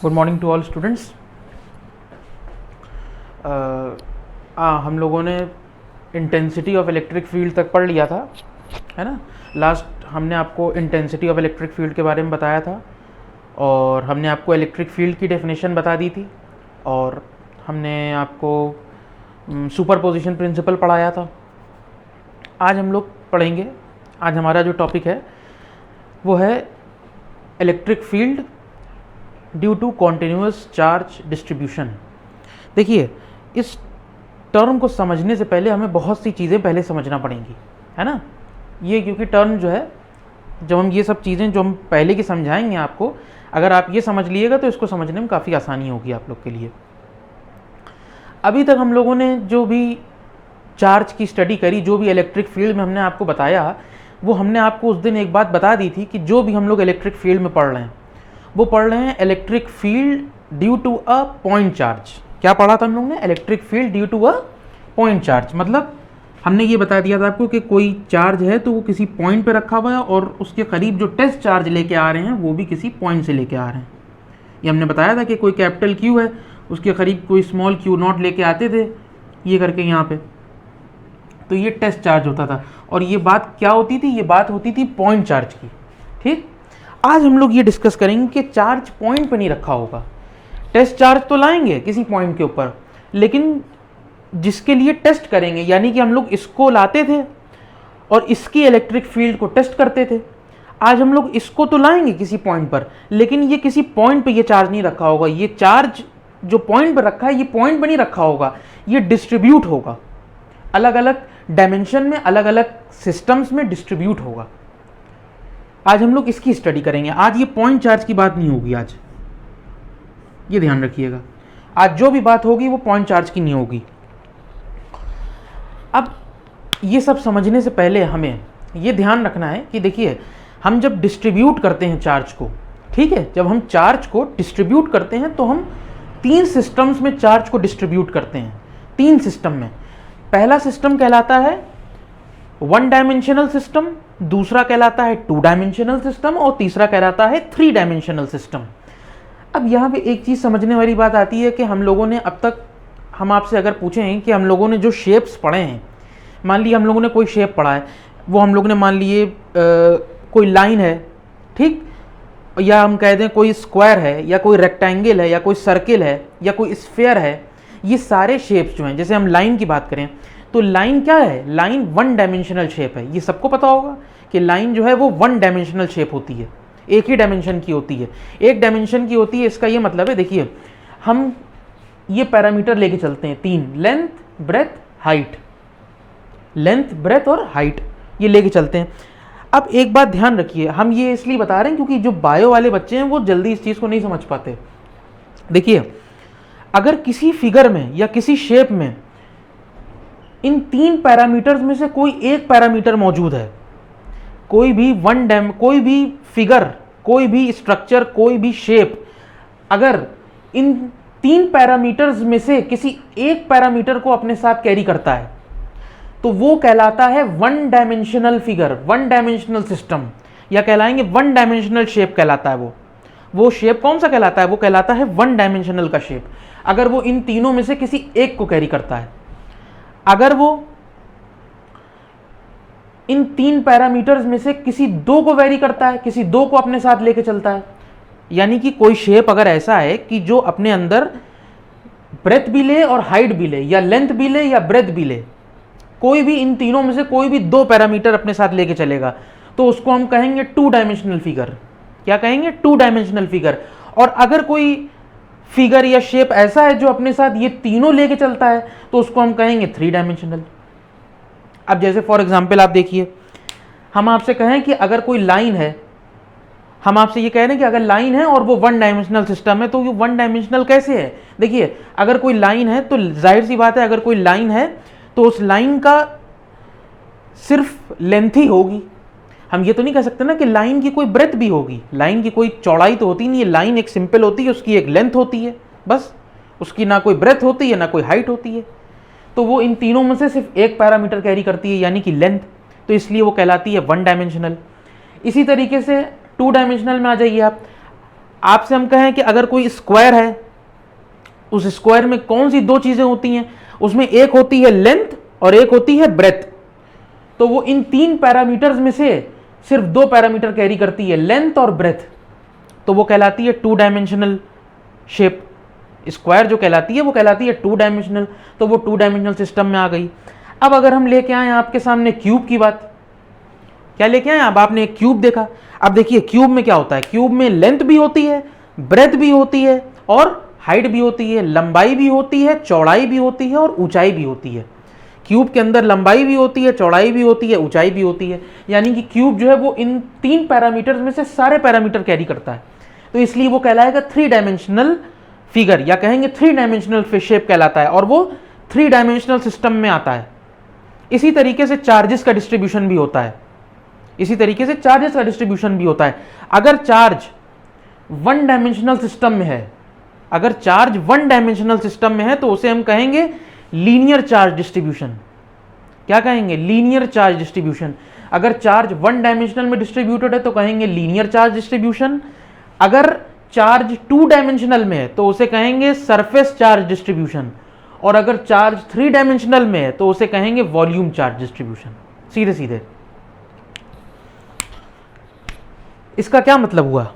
Good morning to all students. हम लोगों ने इंटेंसिटी ऑफ इलेक्ट्रिक फील्ड तक पढ़ लिया था, है ना। लास्ट हमने आपको इंटेंसिटी ऑफ इलेक्ट्रिक फील्ड के बारे में बताया था और हमने आपको इलेक्ट्रिक फील्ड की डेफिनेशन बता दी थी और हमने आपको सुपरपोजिशन प्रिंसिपल पढ़ाया था। आज हम लोग पढ़ेंगे, आज हमारा जो टॉपिक है वो है electric field due to continuous charge distribution. देखिए, इस टर्म को समझने से पहले हमें बहुत सी चीज़ें पहले समझना पड़ेंगी, है ना। ये क्योंकि टर्म जो है, जब हम ये सब चीज़ें जो हम पहले की समझाएंगे आपको, अगर आप ये समझ लीजिएगा तो इसको समझने में काफ़ी आसानी होगी आप लोग के लिए। अभी तक हम लोगों ने जो भी चार्ज की स्टडी करी, जो भी इलेक्ट्रिक फील्ड में हमने आपको बताया, वो हमने आपको उस दिन एक बात बता दी थी कि जो भी हम लोग इलेक्ट्रिक फील्ड में पढ़ रहे हैं वो पढ़ रहे हैं electric field due to a point charge. क्या पढ़ा था हम लोग ने? Electric field due to a point charge. मतलब हमने ये बता दिया था आपको कि कोई चार्ज है तो वो किसी पॉइंट पे रखा हुआ है और उसके करीब जो टेस्ट चार्ज लेके आ रहे हैं वो भी किसी पॉइंट से लेके आ रहे हैं। ये हमने बताया था कि कोई कैपिटल क्यू है, उसके करीब कोई स्मॉल क्यू नॉट लेके आते थे, ये करके यहाँ पे, तो ये टेस्ट चार्ज होता था। और ये बात क्या होती थी? ये बात होती थी पॉइंट चार्ज की। ठीक, आज हम लोग ये डिस्कस करेंगे कि चार्ज पॉइंट पे नहीं रखा होगा। टेस्ट चार्ज तो लाएंगे किसी पॉइंट के ऊपर, लेकिन जिसके लिए टेस्ट करेंगे, यानी कि हम लोग इसको लाते थे और इसकी इलेक्ट्रिक फील्ड को टेस्ट करते थे। आज हम लोग इसको तो लाएंगे किसी पॉइंट पर, लेकिन ये किसी पॉइंट पे ये चार्ज नहीं रखा होगा। ये चार्ज जो पॉइंट पर रखा है, ये पॉइंट पे नहीं रखा होगा, ये डिस्ट्रीब्यूट होगा, अलग अलग डायमेंशन में, अलग अलग सिस्टम्स में डिस्ट्रीब्यूट होगा। आज हम लोग इसकी स्टडी करेंगे। आज ये पॉइंट चार्ज की बात नहीं होगी, आज ये ध्यान रखिएगा। आज जो भी बात होगी वो पॉइंट चार्ज की नहीं होगी। अब ये सब समझने से पहले हमें ये ध्यान रखना है कि देखिए, हम जब डिस्ट्रीब्यूट करते हैं चार्ज को, ठीक है, जब हम चार्ज को डिस्ट्रीब्यूट करते हैं तो हम तीन सिस्टम्स में चार्ज को डिस्ट्रीब्यूट करते हैं। तीन सिस्टम में। पहला सिस्टम कहलाता है वन डायमेंशनल सिस्टम, दूसरा कहलाता है टू डायमेंशनल सिस्टम और तीसरा कहलाता है थ्री डायमेंशनल सिस्टम। अब यहाँ पे एक चीज़ समझने वाली बात आती है कि हम लोगों ने अब तक, हम आपसे अगर पूछें कि हम लोगों ने जो शेप्स पढ़े हैं, मान लीजिए हम लोगों ने कोई शेप पढ़ा है, वो हम लोगों ने मान लिए कोई लाइन है, ठीक, या हम कह दें कोई स्क्वायर है या कोई रेक्टेंगल है या कोई सर्किल है या कोई स्फीयर है। ये सारे शेप्स जो हैं, जैसे हम लाइन की बात करें तो लाइन क्या है? लाइन वन डायमेंशनल शेप है। ये सबको पता होगा कि लाइन जो है वो वन डायमेंशनल शेप होती है, एक ही डायमेंशन की होती है, एक डायमेंशन की होती है। इसका ये मतलब है, देखिए, हम ये पैरामीटर लेके चलते हैं तीन, length, breadth, height. Length, breadth और हाइट, ये लेके चलते हैं। अब एक बात ध्यान रखिए, हम ये इसलिए बता रहे हैं क्योंकि जो बायो वाले बच्चे हैं वो जल्दी इस चीज़ को नहीं समझ पाते। देखिए, अगर किसी फिगर में या किसी शेप में इन तीन पैरामीटर्स में से कोई एक पैरामीटर मौजूद है, कोई भी फिगर, कोई भी स्ट्रक्चर, कोई भी शेप, अगर इन तीन पैरामीटर्स में से किसी एक पैरामीटर को अपने साथ कैरी करता है तो वो कहलाता है one dimensional figure, one dimensional system, या कहलाएंगे वन डायमेंशनल शेप कहलाता है। वो शेप कौन सा कहलाता है? वो कहलाता है वन डायमेंशनल का शेप, अगर वो इन तीनों में से किसी एक को कैरी करता है। अगर वो इन तीन पैरामीटर्स में से किसी दो को वेरी करता है, किसी दो को अपने साथ लेके चलता है, यानी कि कोई शेप अगर ऐसा है कि जो अपने अंदर ब्रेथ भी ले और हाइट भी ले, या लेंथ भी ले या ब्रेथ भी ले, कोई भी इन तीनों में से कोई भी दो पैरामीटर अपने साथ लेके चलेगा, तो उसको हम कहेंगे टू डायमेंशनल फिगर। क्या कहेंगे? Two dimensional figure. और अगर कोई फिगर या शेप ऐसा है जो अपने साथ ये तीनों लेके चलता है तो उसको हम कहेंगे थ्री डायमेंशनल। अब जैसे फॉर एग्जांपल आप देखिए, हम आपसे कहें कि अगर कोई लाइन है, हम आपसे ये कह रहे हैं कि अगर लाइन है और वो वन डायमेंशनल सिस्टम है तो ये वन डायमेंशनल कैसे है? देखिए, अगर कोई लाइन है तो जाहिर सी बात है, अगर कोई लाइन है तो उस लाइन का सिर्फ लेंथ ही होगी। हम ये तो नहीं कह सकते ना कि लाइन की कोई ब्रेथ भी होगी, लाइन की कोई चौड़ाई तो होती नहीं है। लाइन एक सिंपल होती है, उसकी एक लेंथ होती है, बस, उसकी ना कोई ब्रेथ होती है ना कोई हाइट होती है। तो वो इन तीनों में से सिर्फ एक पैरामीटर कैरी करती है, यानी कि लेंथ, तो इसलिए वो कहलाती है वन डायमेंशनल। इसी तरीके से टू डायमेंशनल में आ जाइए आप। आपसे हम कहें कि अगर कोई स्क्वायर है, उस स्क्वायर में कौन सी दो चीजें होती हैं, उसमें एक होती है लेंथ और एक होती है ब्रेथ, तो वो इन तीन पैरामीटर्स में से सिर्फ दो पैरामीटर कैरी करती है, लेंथ और ब्रेथ, तो वो कहलाती है टू डायमेंशनल शेप। स्क्वायर जो कहलाती है वो कहलाती है टू डायमेंशनल, तो वो टू डायमेंशनल सिस्टम में आ गई। अब अगर हम लेके आए आपके सामने क्यूब की बात, क्या लेके आए? अब आपने एक क्यूब देखा, अब देखिए क्यूब में क्या होता है, क्यूब में लेंथ भी होती है, ब्रेथ भी होती है और हाइट भी होती है, लंबाई भी होती है, चौड़ाई भी होती है और ऊंचाई भी होती है। क्यूब के अंदर लंबाई भी होती है, चौड़ाई भी होती है, ऊंचाई भी होती है, यानी कि क्यूब जो है वो इन तीन पैरामीटर्स में से सारे पैरामीटर कैरी करता है, तो इसलिए वो कहलाएगा थ्री डायमेंशनल फिगर, या कहेंगे थ्री डायमेंशनल शेप कहलाता है, और वो थ्री डायमेंशनल सिस्टम में आता है। इसी तरीके से चार्जेस का डिस्ट्रीब्यूशन भी होता है, इसी तरीके से चार्जेस का डिस्ट्रीब्यूशन भी होता है। अगर चार्ज वन डायमेंशनल सिस्टम में है, अगर चार्ज वन डायमेंशनल सिस्टम में है तो उसे हम कहेंगे लीनियर चार्ज डिस्ट्रीब्यूशन। क्या कहेंगे? Linear charge distribution. अगर चार्ज वन डायमेंशनल में डिस्ट्रीब्यूटेड है तो कहेंगे लीनियर चार्ज डिस्ट्रीब्यूशन। अगर चार्ज टू डायमेंशनल में है तो उसे कहेंगे सरफेस चार्ज डिस्ट्रीब्यूशन, और अगर चार्ज थ्री डायमेंशनल में है तो उसे कहेंगे वॉल्यूम चार्ज डिस्ट्रीब्यूशन। सीधे सीधे इसका क्या मतलब हुआ?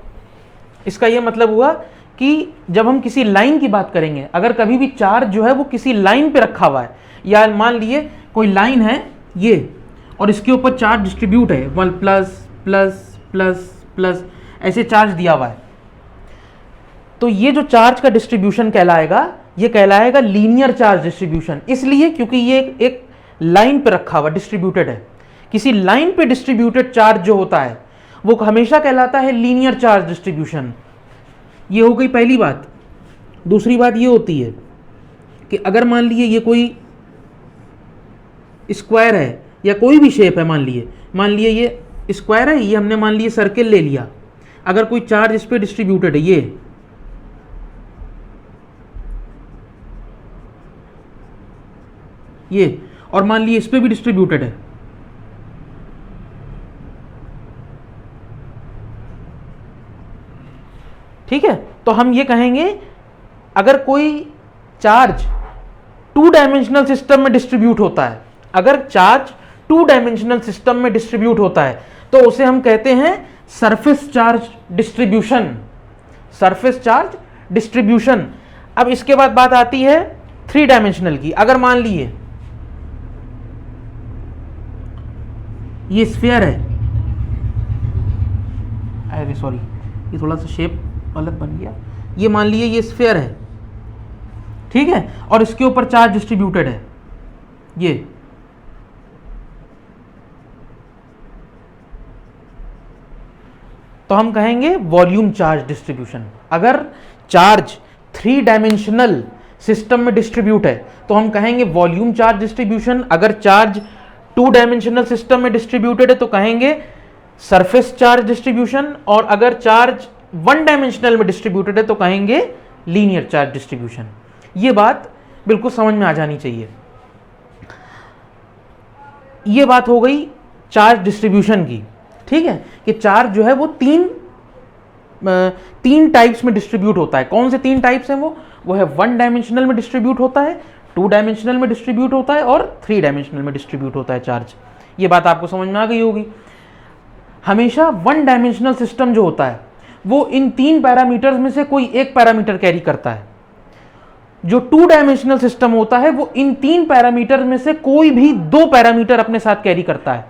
इसका यह मतलब हुआ कि जब हम किसी लाइन की बात करेंगे, अगर कभी भी चार्ज जो है वो किसी लाइन पे रखा हुआ है, या मान लिए कोई लाइन है ये और इसके ऊपर चार्ज डिस्ट्रीब्यूट है, one plus plus plus plus ऐसे चार्ज दिया हुआ है, तो ये जो चार्ज का डिस्ट्रीब्यूशन कहलाएगा, ये कहलाएगा लीनियर चार्ज डिस्ट्रीब्यूशन। इसलिए क्योंकि ये एक लाइन पे रखा हुआ डिस्ट्रीब्यूटेड है। किसी लाइन पे डिस्ट्रीब्यूटेड चार्ज जो होता है वो हमेशा कहलाता है लीनियर चार्ज डिस्ट्रीब्यूशन। ये हो गई पहली बात। दूसरी बात ये होती है कि अगर मान लिए ये कोई स्क्वायर है या कोई भी शेप है, मान लिए ये स्क्वायर है, ये हमने मान लिए सर्किल ले लिया, अगर कोई चार्ज इस पे डिस्ट्रीब्यूटेड है ये और मान लिए इस पे भी डिस्ट्रीब्यूटेड है, ठीक है, तो हम ये कहेंगे अगर कोई चार्ज टू डायमेंशनल सिस्टम में डिस्ट्रीब्यूट होता है, अगर चार्ज टू डायमेंशनल सिस्टम में डिस्ट्रीब्यूट होता है तो उसे हम कहते हैं surface charge distribution. Surface charge distribution. अब इसके बाद बात आती है थ्री डायमेंशनल की। अगर मान लिए ये स्फीयर है, अरे सॉरी ये थोड़ा सा शेप गलत बन गया, ये मान लिए ये स्फीयर है, ठीक है, और इसके ऊपर चार्ज डिस्ट्रीब्यूटेड है ये, तो हम कहेंगे वॉल्यूम चार्ज डिस्ट्रीब्यूशन। अगर चार्ज थ्री डायमेंशनल सिस्टम में डिस्ट्रीब्यूट है तो हम कहेंगे वॉल्यूम चार्ज डिस्ट्रीब्यूशन। अगर चार्ज टू डायमेंशनल सिस्टम में डिस्ट्रीब्यूटेड है तो कहेंगे सरफेस चार्ज डिस्ट्रीब्यूशन, और अगर चार्ज वन डायमेंशनल में डिस्ट्रीब्यूटेड है तो कहेंगे लीनियर चार्ज डिस्ट्रीब्यूशन। ये बात बिल्कुल समझ में आ जानी चाहिए। ये बात हो गई चार्ज डिस्ट्रीब्यूशन की, ठीक है, कि चार्ज जो है वो तीन टाइप्स में डिस्ट्रीब्यूट होता है। कौन से तीन टाइप्स हैं वो है वन डायमेंशनल में डिस्ट्रीब्यूट होता है, टू डायमेंशनल में डिस्ट्रीब्यूट होता है और थ्री डायमेंशनल में डिस्ट्रीब्यूट होता है चार्ज। ये बात आपको समझ में आ गई होगी। हमेशा वन डायमेंशनल सिस्टम जो होता है वो इन तीन पैरामीटर्स में से कोई एक पैरामीटर कैरी करता है। जो टू डायमेंशनल सिस्टम होता है वो इन तीन पैरामीटर में से कोई भी दो पैरामीटर अपने साथ कैरी करता है,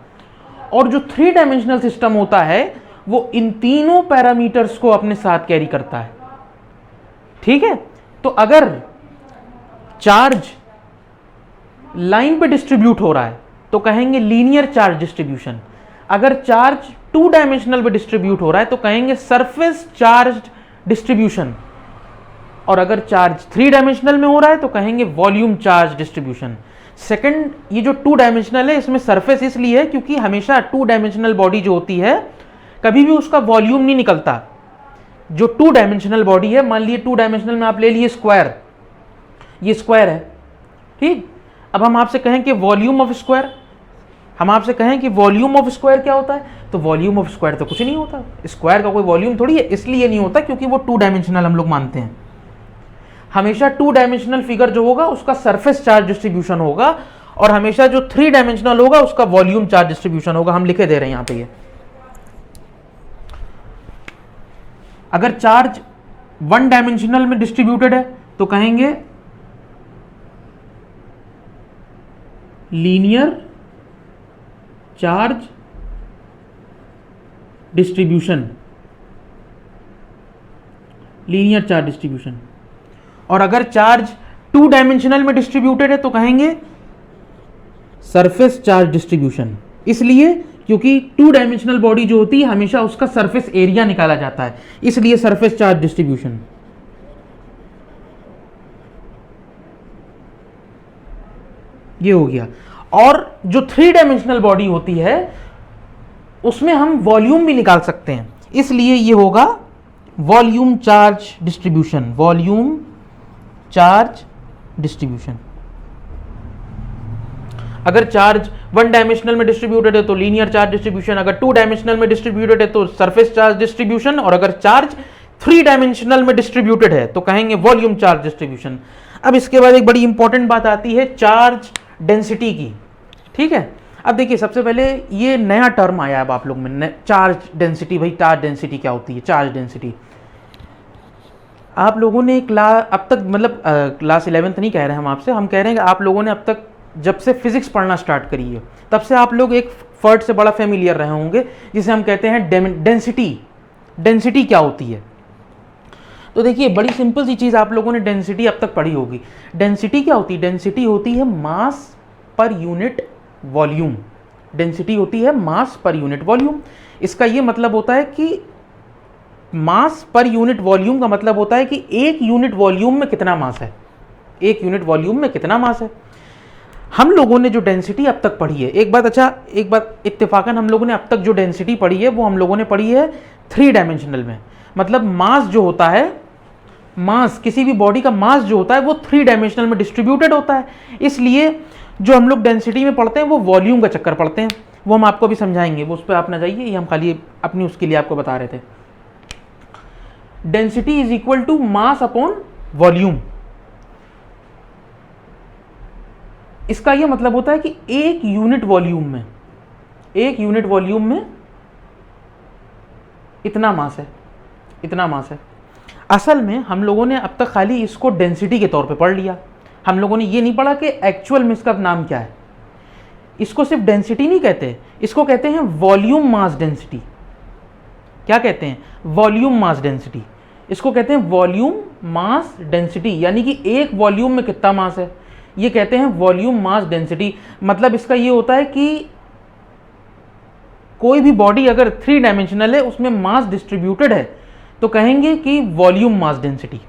और जो थ्री डायमेंशनल सिस्टम होता है वो इन तीनों पैरामीटर्स को अपने साथ कैरी करता है, ठीक है। तो अगर चार्ज लाइन पे डिस्ट्रीब्यूट हो रहा है तो कहेंगे लीनियर चार्ज डिस्ट्रीब्यूशन। अगर चार्ज टू डायमेंशनल पे डिस्ट्रीब्यूट हो रहा है तो कहेंगे सरफेस चार्ज डिस्ट्रीब्यूशन, और अगर चार्ज थ्री डायमेंशनल में हो रहा है तो कहेंगे वॉल्यूम चार्ज डिस्ट्रीब्यूशन। सेकंड, ये जो टू डायमेंशनल है इसमें सरफेस इसलिए है क्योंकि हमेशा टू डायमेंशनल बॉडी जो होती है कभी भी उसका वॉल्यूम नहीं निकलता। जो टू डायमेंशनल बॉडी है, मान लिए टू डायमेंशनल में आप ले लिए स्क्वायर, ये स्क्वायर है, ठीक। अब हम आपसे कहें कि वॉल्यूम ऑफ स्क्वायर, हम आपसे कहें कि वॉल्यूम ऑफ स्क्वायर क्या होता है, तो वॉल्यूम ऑफ स्क्वायर तो कुछ नहीं होता, स्क्वायर का कोई वॉल्यूम थोड़ी है, इसलिए नहीं होता क्योंकि वो 2 डायमेंशनल हम लोग मानते हैं। हमेशा 2 डायमेंशनल फिगर जो होगा उसका सरफेस चार्ज डिस्ट्रीब्यूशन होगा, और हमेशा जो 3 डायमेंशनल होगा उसका वॉल्यूम चार्ज डिस्ट्रीब्यूशन होगा। हम लिखे दे रहे हैं यहां पे ये। अगर चार्ज 1 डायमेंशनल में डिस्ट्रीब्यूटेड है तो कहेंगे linear charge distribution, linear charge distribution. और अगर चार्ज 2 डायमेंशनल में डिस्ट्रीब्यूटेड है तो कहेंगे सरफेस चार्ज डिस्ट्रीब्यूशन। इसलिए क्योंकि 2 डायमेंशनल बॉडी जो होती है हमेशा उसका सरफेस एरिया निकाला जाता है, इसलिए सरफेस चार्ज डिस्ट्रीब्यूशन। ये हो गया। और जो 3 डायमेंशनल बॉडी होती है उसमें हम वॉल्यूम भी निकाल सकते हैं, इसलिए ये होगा volume charge distribution, volume charge distribution. अगर चार्ज 1 डायमेंशनल में डिस्ट्रीब्यूटेड है तो लीनियर चार्ज डिस्ट्रीब्यूशन, अगर 2 डायमेंशनल में डिस्ट्रीब्यूटेड है तो सरफेस चार्ज डिस्ट्रीब्यूशन, और अगर चार्ज 3 डायमेंशनल में डिस्ट्रीब्यूटेड है तो कहेंगे वॉल्यूम चार्ज डिस्ट्रीब्यूशन। अब इसके बाद एक बड़ी इंपॉर्टेंट बात आती है चार्ज डेंसिटी की, ठीक है। अब देखिए सबसे पहले ये नया टर्म आया अब आप लोग में, चार्ज डेंसिटी। भाई चार्ज डेंसिटी क्या होती है? चार्ज डेंसिटी आप लोगों ने अब तक मतलब क्लास 11th नहीं कह रहे हैं हम आपसे, हम कह रहे हैं कि आप लोगों ने अब तक जब से फिजिक्स पढ़ना स्टार्ट करी है तब से आप लोग एक वर्ड से बड़ा फेमिलियर रहे होंगे जिसे हम कहते हैं डेंसिटी। डेंसिटी क्या होती है? तो देखिए बड़ी सिंपल सी चीज़, आप लोगों ने डेंसिटी अब तक पढ़ी होगी। डेंसिटी क्या होती है? डेंसिटी होती है मास पर यूनिट वॉल्यूम। डेंसिटी होती है मास पर यूनिट वॉल्यूम। इसका ये मतलब होता है कि मास पर यूनिट वॉल्यूम का मतलब होता है कि एक यूनिट वॉल्यूम में कितना मास है, एक यूनिट वॉल्यूम में कितना मास है। हम लोगों ने जो डेंसिटी अब तक पढ़ी है, एक बात इत्तेफाकन हम लोगों ने अब तक जो डेंसिटी पढ़ी है वो हम लोगों ने पढ़ी है 3 डायमेंशनल में। मतलब मास जो होता है, मास किसी भी बॉडी का मास जो होता है वो 3 डायमेंशनल में डिस्ट्रीब्यूटेड होता है। इसलिए जो हम लोग डेंसिटी में पढ़ते हैं वो वॉल्यूम का चक्कर पढ़ते हैं, वो हम आपको भी समझाएंगे, वो उस पर आप ना जाइए, ये हम खाली अपनी उसके लिए आपको बता रहे थे। Density is equal to mass upon volume. इसका यह मतलब होता है कि एक यूनिट वॉल्यूम में इतना मास है, इतना मास है। असल में हम लोगों ने अब तक खाली इसको डेंसिटी के तौर पे पढ़ लिया, हम लोगों ने ये नहीं पढ़ा कि एक्चुअल में इसका नाम क्या है। इसको सिर्फ डेंसिटी नहीं कहते, इसको कहते हैं वॉल्यूम मास डेंसिटी। क्या कहते हैं? Volume mass density. इसको कहते हैं वॉल्यूम मास डेंसिटी, यानी कि एक वॉल्यूम में कितना मास है, ये कहते हैं वॉल्यूम मास डेंसिटी। मतलब इसका ये होता है कि कोई भी बॉडी अगर 3 डायमेंशनल है, उसमें मास डिस्ट्रीब्यूटेड है, तो कहेंगे कि वॉल्यूम मास डेंसिटी।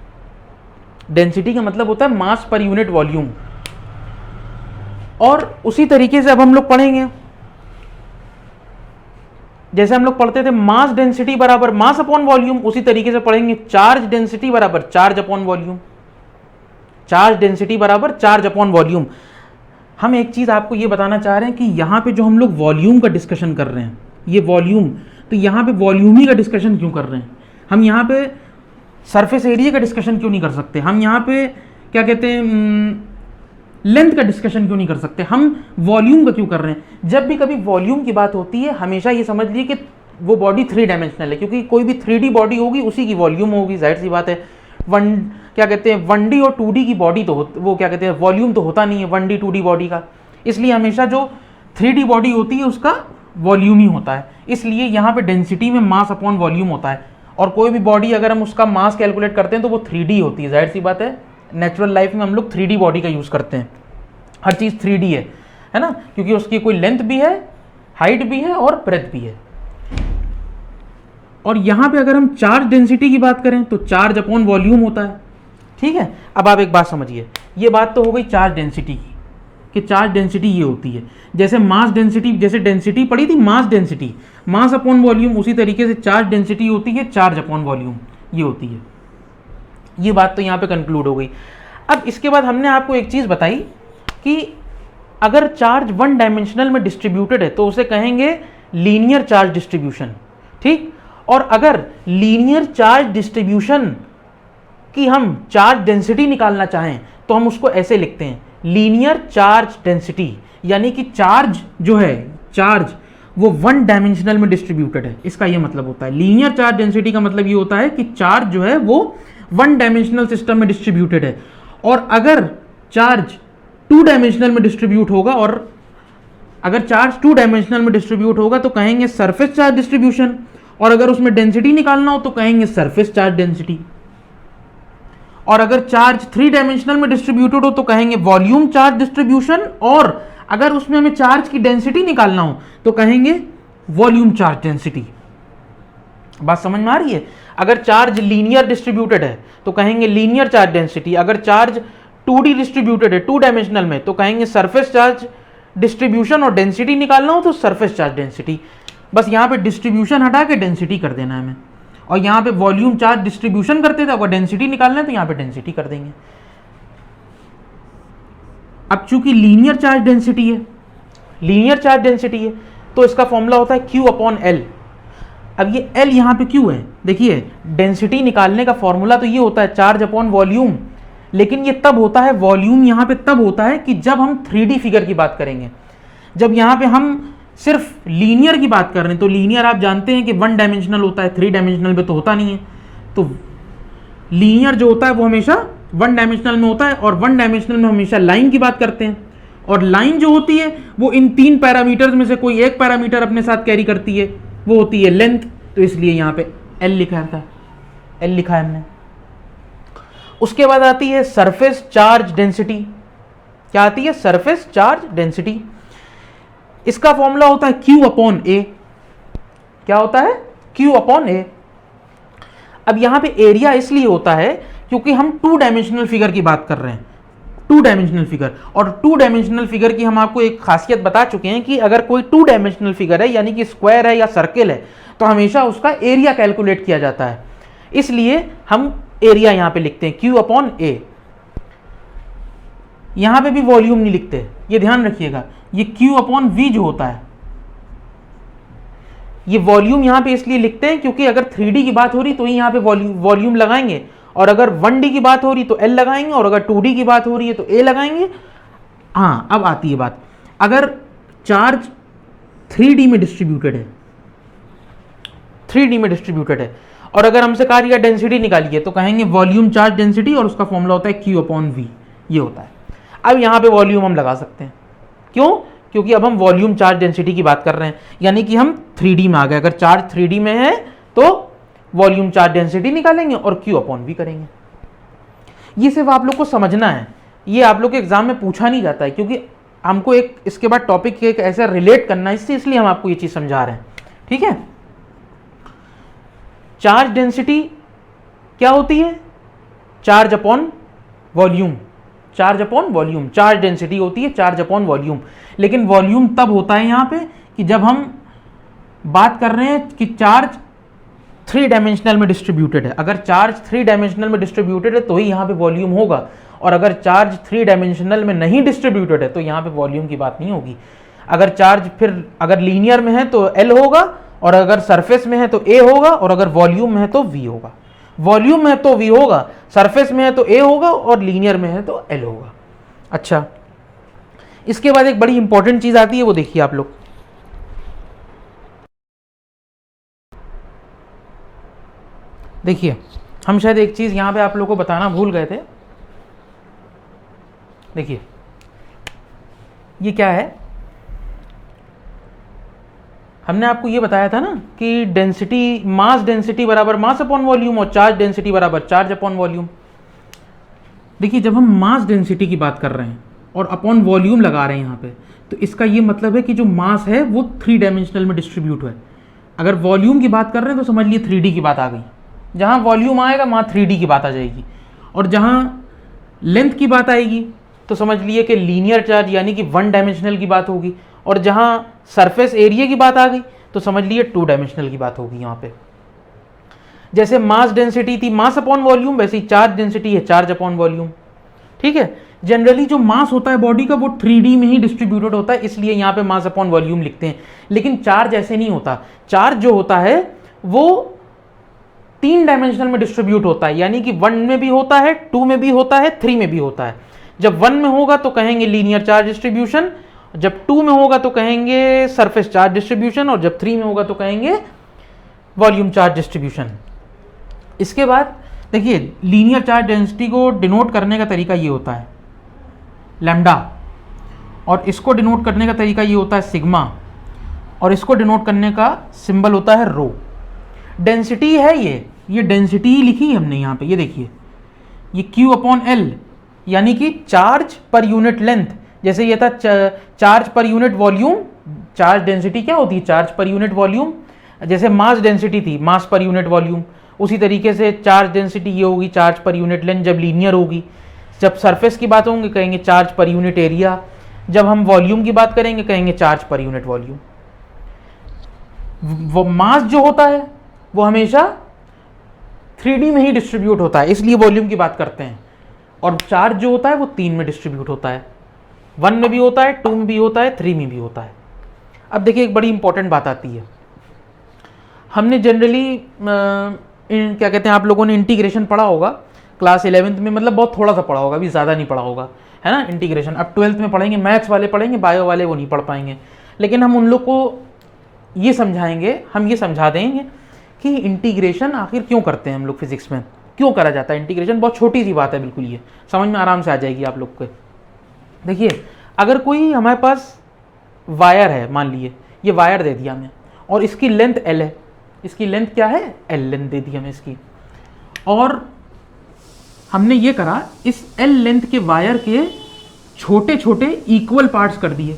डेंसिटी का मतलब होता है मास पर यूनिट वॉल्यूम। और उसी तरीके से अब हम लोग पढ़ेंगे, जैसे हम लोग पढ़ते थे मास डेंसिटी बराबर मास अपॉन वॉल्यूम, उसी तरीके से पढ़ेंगे चार्ज डेंसिटी बराबर charge upon volume. Charge density बराबर चार्ज अपॉन वॉल्यूम। हम एक चीज आपको ये बताना चाह रहे हैं कि यहां पे जो हम लोग वॉल्यूम का डिस्कशन कर रहे हैं, ये वॉल्यूम, तो यहां पे वॉल्यूम ही का डिस्कशन क्यों कर रहे हैं? हम यहां पे सरफेस एरिया का डिस्कशन क्यों नहीं कर सकते? हम यहां पे क्या कहते हैं लेंथ का डिस्कशन क्यों नहीं कर सकते? हम वॉल्यूम का क्यों कर रहे हैं? जब भी कभी वॉल्यूम की बात होती है हमेशा ये समझ लिए कि वो बॉडी 3 डायमेंशनल है, क्योंकि कोई भी 3D बॉडी होगी उसी की वॉल्यूम होगी, जाहिर सी बात है। क्या कहते हैं 1D और 2D की बॉडी तो वो क्या कहते हैं वॉल्यूम तो होता नहीं है 1D 2D बॉडी का, इसलिए हमेशा जो 3D बॉडी होती है उसका वॉल्यूम ही होता है। इसलिए यहाँ पे डेंसिटी में मास अपॉन वॉल्यूम होता है, और कोई भी बॉडी अगर हम उसका मास कैलकुलेट करते हैं तो वो 3D होती है, जाहिर सी बात है। नेचुरल लाइफ में हम लोग 3D बॉडी का यूज़ करते हैं, हर चीज़ 3D है ना, क्योंकि उसकी कोई लेंथ भी है, हाइट भी है और ब्रेथ भी है। और यहाँ पे अगर हम चार्ज डेंसिटी की बात करें तो चार्ज अपॉन वॉल्यूम होता है, ठीक है। अब आप एक बात समझिए, ये बात तो हो गई चार्ज डेंसिटी की, कि चार्ज डेंसिटी ये होती है। जैसे मास डेंसिटी, जैसे डेंसिटी पढ़ी थी मास डेंसिटी, मास अपॉन वॉल्यूम, उसी तरीके से चार्ज डेंसिटी होती है चार्ज अपॉन वॉल्यूम, ये होती है। ये बात तो यहाँ पे कंक्लूड हो गई। अब इसके बाद हमने आपको एक चीज़ बताई कि अगर चार्ज 1 डायमेंशनल में डिस्ट्रीब्यूटेड है तो उसे कहेंगे लीनियर चार्ज डिस्ट्रीब्यूशन, ठीक। और अगर लीनियर चार्ज डिस्ट्रीब्यूशन की हम चार्ज डेंसिटी निकालना चाहें तो हम उसको ऐसे लिखते हैं, लीनियर चार्ज डेंसिटी, यानी कि चार्ज जो है, चार्ज वो वन डायमेंशनल में डिस्ट्रीब्यूटेड है, इसका ये मतलब होता है। लीनियर चार्ज डेंसिटी का मतलब ये होता है कि चार्ज जो है वो वन डायमेंशनल सिस्टम में डिस्ट्रीब्यूटेड है। और अगर चार्ज टू डायमेंशनल में डिस्ट्रीब्यूट होगा, और अगर चार्ज टू डायमेंशनल में डिस्ट्रीब्यूट होगा तो कहेंगे सरफेस चार्ज डिस्ट्रीब्यूशन, और अगर उसमें डेंसिटी निकालना हो तो कहेंगे सरफेस चार्ज डेंसिटी। और अगर चार्ज थ्री डायमेंशनल में डिस्ट्रीब्यूटेड हो तो कहेंगे वॉल्यूम चार्ज डिस्ट्रीब्यूशन, और अगर उसमें हमें चार्ज की डेंसिटी निकालना हो तो कहेंगे वॉल्यूम चार्ज डेंसिटी। बात समझ में आ रही है? अगर चार्ज लीनियर डिस्ट्रीब्यूटेड है तो कहेंगे लीनियर चार्ज डेंसिटी, अगर चार्ज 2D डिस्ट्रीब्यूटेड है टू डायमेंशनल में तो कहेंगे सरफेस चार्ज डिस्ट्रीब्यूशन, और डेंसिटी निकालना हो तो सरफेस चार्ज डेंसिटी। बस यहाँ पे डिस्ट्रीब्यूशन हटा के डेंसिटी कर देना है हमें, और यहाँ पे वॉल्यूम चार्ज डिस्ट्रीब्यूशन करते थे, अगर डेंसिटी निकालना है तो यहाँ पे डेंसिटी कर देंगे। अब चूंकि लीनियर चार्ज डेंसिटी है, लीनियर चार्ज डेंसिटी है तो इसका फॉर्मूला होता है Q अपॉन L। अब ये L यहाँ पे क्यों है? देखिए डेंसिटी निकालने का फॉर्मूला तो ये होता है चार्ज अपॉन वॉल्यूम, लेकिन ये तब होता है, वॉल्यूम यहाँ पे तब होता है कि जब हम 3D फिगर की बात करेंगे। जब यहाँ पे हम सिर्फ लीनियर की बात कर रहे हैं तो लीनियर आप जानते हैं कि वन डायमेंशनल होता है, थ्री डायमेंशनल में तो होता नहीं है। तो लीनियर जो होता है वो हमेशा वन डायमेंशनल में होता है, और वन डायमेंशनल में हमेशा लाइन की बात करते हैं, और लाइन जो होती है वो इन तीन पैरामीटर्स में से कोई एक पैरामीटर अपने साथ कैरी करती है, वो होती है लेंथ। तो इसलिए यहाँ पे L लिखा था, L लिखा है हमने। उसके बाद आती है सरफेस चार्ज डेंसिटी। क्या आती है? Surface charge density. इसका फॉर्मूला होता है Q अपॉन A। क्या होता है? Q upon A। अब यहां पे एरिया इसलिए होता है क्योंकि हम टू डायमेंशनल फिगर की बात कर रहे हैं, टू डायमेंशनल फिगर। और टू डायमेंशनल फिगर की हम आपको एक खासियत बता चुके हैं कि अगर कोई टू डायमेंशनल फिगर है, यानी कि स्क्वायर है या सर्किल है, तो हमेशा उसका एरिया कैलकुलेट किया जाता है। इसलिए हम एरिया यहां पे लिखते हैं Q अपॉन A। यहां पे भी वॉल्यूम नहीं लिखते, ये ध्यान रखिएगा। ये Q अपॉन V जो होता है, ये वॉल्यूम यहां पे इसलिए लिखते हैं क्योंकि अगर 3D की बात हो रही तो ही यहां पे वॉल्यूम लगाएंगे, और अगर 1D की बात हो रही तो L लगाएंगे, और अगर 2D की बात हो रही है तो A लगाएंगे। हाँ, अब आती है बात, अगर चार्ज 3D में डिस्ट्रीब्यूटेड है, 3D में डिस्ट्रीब्यूटेड है, और अगर हमसे कहा गया डेंसिटी निकालिए तो कहेंगे वॉल्यूम चार्ज डेंसिटी, और उसका फॉर्मूला होता है Q अपॉन V, ये होता है। अब यहाँ पे वॉल्यूम हम लगा सकते हैं, क्यों? क्योंकि अब हम वॉल्यूम चार्ज डेंसिटी की बात कर रहे हैं, यानी कि हम 3D में आ गए। अगर चार्ज 3D में है तो वॉल्यूम चार्ज डेंसिटी निकालेंगे और Q अपॉन V करेंगे। ये सिर्फ आप लोग को समझना है, ये आप लोग के एग्जाम में पूछा नहीं जाता है, क्योंकि हमको एक इसके बाद टॉपिक एक ऐसा रिलेट करना है, इसलिए हम आपको ये चीज समझा रहे हैं। ठीक है, चार्ज डेंसिटी क्या होती है? Charge upon volume, charge upon volume. Charge density होती है चार्ज अपॉन वॉल्यूम, लेकिन वॉल्यूम तब होता है यहाँ पे कि जब हम बात कर रहे हैं कि चार्ज 3 डायमेंशनल में डिस्ट्रीब्यूटेड है। अगर चार्ज 3 डायमेंशनल में डिस्ट्रीब्यूटेड है तो ही यहाँ पे वॉल्यूम होगा, और अगर चार्ज 3 डायमेंशनल में नहीं डिस्ट्रीब्यूटेड है तो यहाँ पे वॉल्यूम की बात नहीं होगी। अगर चार्ज फिर अगर लीनियर में है तो L होगा, और अगर सरफेस में है तो A होगा, और अगर वॉल्यूम में है तो V होगा। वॉल्यूम में है तो V होगा, सरफेस में है तो A होगा, और लीनियर में है तो L होगा। अच्छा, इसके बाद एक बड़ी इंपॉर्टेंट चीज आती है, वो देखिए आप लोग। देखिए, हम शायद एक चीज यहां पे आप लोगों को बताना भूल गए थे। देखिए, ये क्या है? हमने आपको ये बताया था ना कि डेंसिटी, मास डेंसिटी बराबर मास अपॉन वॉल्यूम, और चार्ज डेंसिटी बराबर चार्ज अपॉन वॉल्यूम। देखिए, जब हम मास डेंसिटी की बात कर रहे हैं और अपॉन वॉल्यूम लगा रहे हैं यहाँ पे, तो इसका ये मतलब है कि जो मास है वो 3 डायमेंशनल में डिस्ट्रीब्यूट है। अगर वॉल्यूम की बात कर रहे हैं तो समझ लिए 3D की बात आ गई। जहाँ वॉल्यूम आएगा वहाँ 3D की बात आ जाएगी, और जहाँ लेंथ की बात आएगी तो समझ लिए कि लीनियर चार्ज यानी कि 1 डायमेंशनल की बात होगी, और जहाँ सरफेस एरिया की बात आ गई तो समझ लिए 2 डायमेंशनल की बात होगी। यहाँ पे जैसे मास डेंसिटी थी मास अपॉन वॉल्यूम, वैसे ही चार्ज डेंसिटी है चार्ज अपॉन वॉल्यूम। ठीक है, जनरली जो मास होता है बॉडी का वो 3D में ही डिस्ट्रीब्यूटेड होता है, इसलिए यहाँ पे मास अपॉन वॉल्यूम लिखते हैं। लेकिन चार्ज ऐसे नहीं होता, चार्ज जो होता है वो 3 डायमेंशनल में डिस्ट्रीब्यूट होता है, यानी कि 1 में भी होता है, 2 में भी होता है, 3 में भी होता है। जब 1 में होगा तो कहेंगे लीनियर चार्ज डिस्ट्रीब्यूशन, जब 2 में होगा तो कहेंगे सरफेस चार्ज डिस्ट्रीब्यूशन, और जब 3 में होगा तो कहेंगे वॉल्यूम चार्ज डिस्ट्रीब्यूशन। इसके बाद देखिए लीनियर चार्ज डेंसिटी को डिनोट करने का तरीका ये होता है लैम्डा, और इसको डिनोट करने का तरीका ये होता है सिग्मा, और इसको डिनोट करने का सिंबल होता है रो। डेंसिटी है ये डेंसिटी ही लिखी है हमने यहाँ पे, ये देखिए ये Q अपॉन L, यानी कि चार्ज पर यूनिट लेंथ। जैसे ये था charge per unit volume, charge density क्या होती है, चार्ज पर यूनिट वॉल्यूम। जैसे मास डेंसिटी थी मास पर यूनिट वॉल्यूम, उसी तरीके से चार्ज डेंसिटी ये होगी चार्ज पर यूनिट लेंथ जब लीनियर होगी। जब सरफेस की बात होंगे कहेंगे चार्ज पर यूनिट एरिया, जब हम वॉल्यूम की बात करेंगे कहेंगे चार्ज पर यूनिट वॉल्यूम। वो मास जो होता है वो हमेशा 3D में ही डिस्ट्रीब्यूट होता है, इसलिए वॉल्यूम की बात करते हैं। और चार्ज जो होता है वो 3 में डिस्ट्रीब्यूट होता है, 1 में भी होता है, 2 में भी होता है, 3 में भी होता है। अब देखिए एक बड़ी इंपॉर्टेंट बात आती है, हमने जनरली क्या कहते हैं, आप लोगों ने इंटीग्रेशन पढ़ा होगा क्लास 11th में, मतलब बहुत थोड़ा सा पढ़ा होगा, अभी ज़्यादा नहीं पढ़ा होगा, है ना इंटीग्रेशन। अब 12th में पढ़ेंगे, मैथ्स वाले पढ़ेंगे, बायो वाले वो नहीं पढ़ पाएंगे। लेकिन हम उन लोग को ये समझाएंगे, हम ये समझा देंगे कि इंटीग्रेशन आखिर क्यों करते हैं हम लोग, फिजिक्स में क्यों करा जाता है इंटीग्रेशन। बहुत छोटी सी बात है बिल्कुल, ये समझ में आराम से आ जाएगी आप लोग को। देखिए अगर कोई हमारे पास वायर है, मान लिए ये वायर दे दिया हमें, और इसकी लेंथ L है, इसकी लेंथ क्या है, L लेंथ दे दी हमें इसकी, और हमने ये करा इस L लेंथ के वायर के छोटे छोटे इक्वल पार्ट्स कर दिए,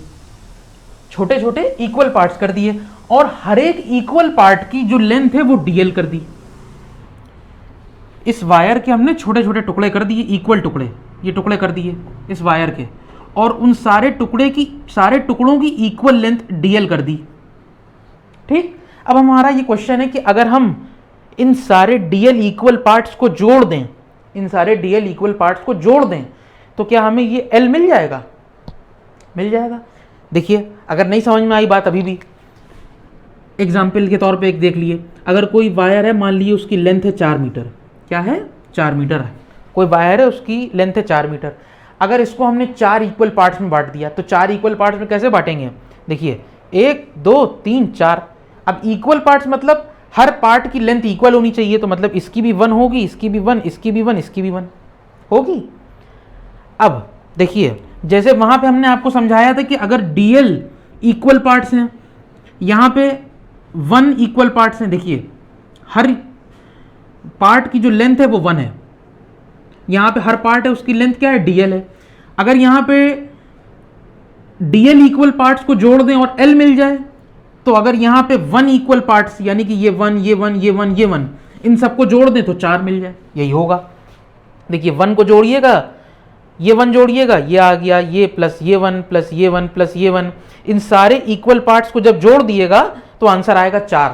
छोटे छोटे इक्वल पार्ट्स कर दिए, और हर एक इक्वल पार्ट की जो लेंथ है वो dl कर दी। इस वायर के हमने छोटे छोटे टुकड़े कर दिए, इक्वल टुकड़े, ये टुकड़े कर दिए इस वायर के, और उन सारे टुकड़ों की इक्वल लेंथ dl कर दी। ठीक, अब हमारा ये क्वेश्चन है कि अगर हम इन सारे dl इक्वल पार्ट्स को जोड़ दें, इन सारे dl इक्वल पार्ट्स को जोड़ दें, तो क्या हमें ये L मिल जाएगा, मिल जाएगा। देखिए अगर नहीं समझ में आई बात अभी भी, एग्जाम्पल के तौर पे एक देख लिए, अगर कोई वायर है, मान लीजिए उसकी लेंथ है 4 मीटर, क्या है 4 मीटर है, कोई वायर है उसकी लेंथ है 4 मीटर। अगर इसको हमने 4 इक्वल पार्ट्स में बांट दिया, तो 4 इक्वल पार्ट्स में कैसे बांटेंगे, देखिए 1 2 3 4। अब इक्वल पार्ट्स मतलब हर पार्ट की लेंथ इक्वल होनी चाहिए, तो मतलब इसकी भी 1 होगी, इसकी भी 1, इसकी भी 1, इसकी भी 1 होगी। अब देखिए जैसे वहां पे हमने आपको समझाया था कि अगर dl इक्वल पार्ट्स हैं, यहाँ पे 1 इक्वल पार्ट्स हैं, देखिए हर पार्ट की जो लेंथ है वो 1 है, यहाँ पे हर पार्ट है उसकी लेंथ क्या है, dl है। अगर यहाँ पे dl इक्वल पार्ट्स को जोड़ दें और l मिल जाए, तो अगर यहाँ पे 1 इक्वल पार्ट्स, यानी कि ये 1 ये 1 ये 1 ये 1, इन सबको जोड़ दें तो 4 मिल जाए, यही होगा। देखिए 1 को जोड़िएगा, ये 1 जोड़िएगा, ये आ गया, ये प्लस ये 1 प्लस ये 1 प्लस ये 1, इन सारे इक्वल पार्ट्स को जब जोड़ दिएगा तो आंसर आएगा 4।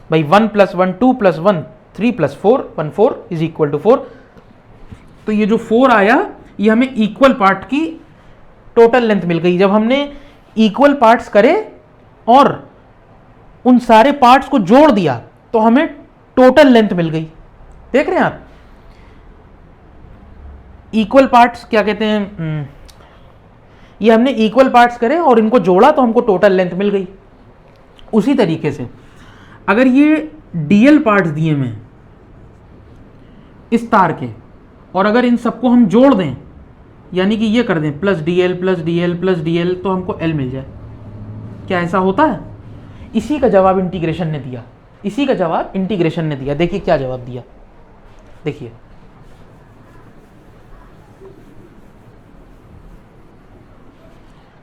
भाई 1 + 1 2 + 1 3 + 4 1 4 इज इक्वल टू 4। तो ये जो 4 आया ये हमें इक्वल पार्ट की टोटल लेंथ मिल गई। जब हमने इक्वल पार्ट्स करे और उन सारे पार्ट्स को जोड़ दिया तो हमें टोटल लेंथ मिल गई। देख रहे हैं आप, इक्वल पार्ट्स क्या कहते हैं, ये हमने इक्वल पार्ट्स करे और इनको जोड़ा तो हमको टोटल लेंथ मिल गई। उसी तरीके से अगर ये dl पार्ट्स दिए में इस तार के, और अगर इन सबको हम जोड़ दें, यानी कि ये कर दें plus dl plus dl plus dl, तो हमको l मिल जाए। क्या ऐसा होता है? इसी का जवाब इंटीग्रेशन ने दिया, इसी का जवाब इंटीग्रेशन ने दिया। देखिए क्या जवाब दिया, देखिए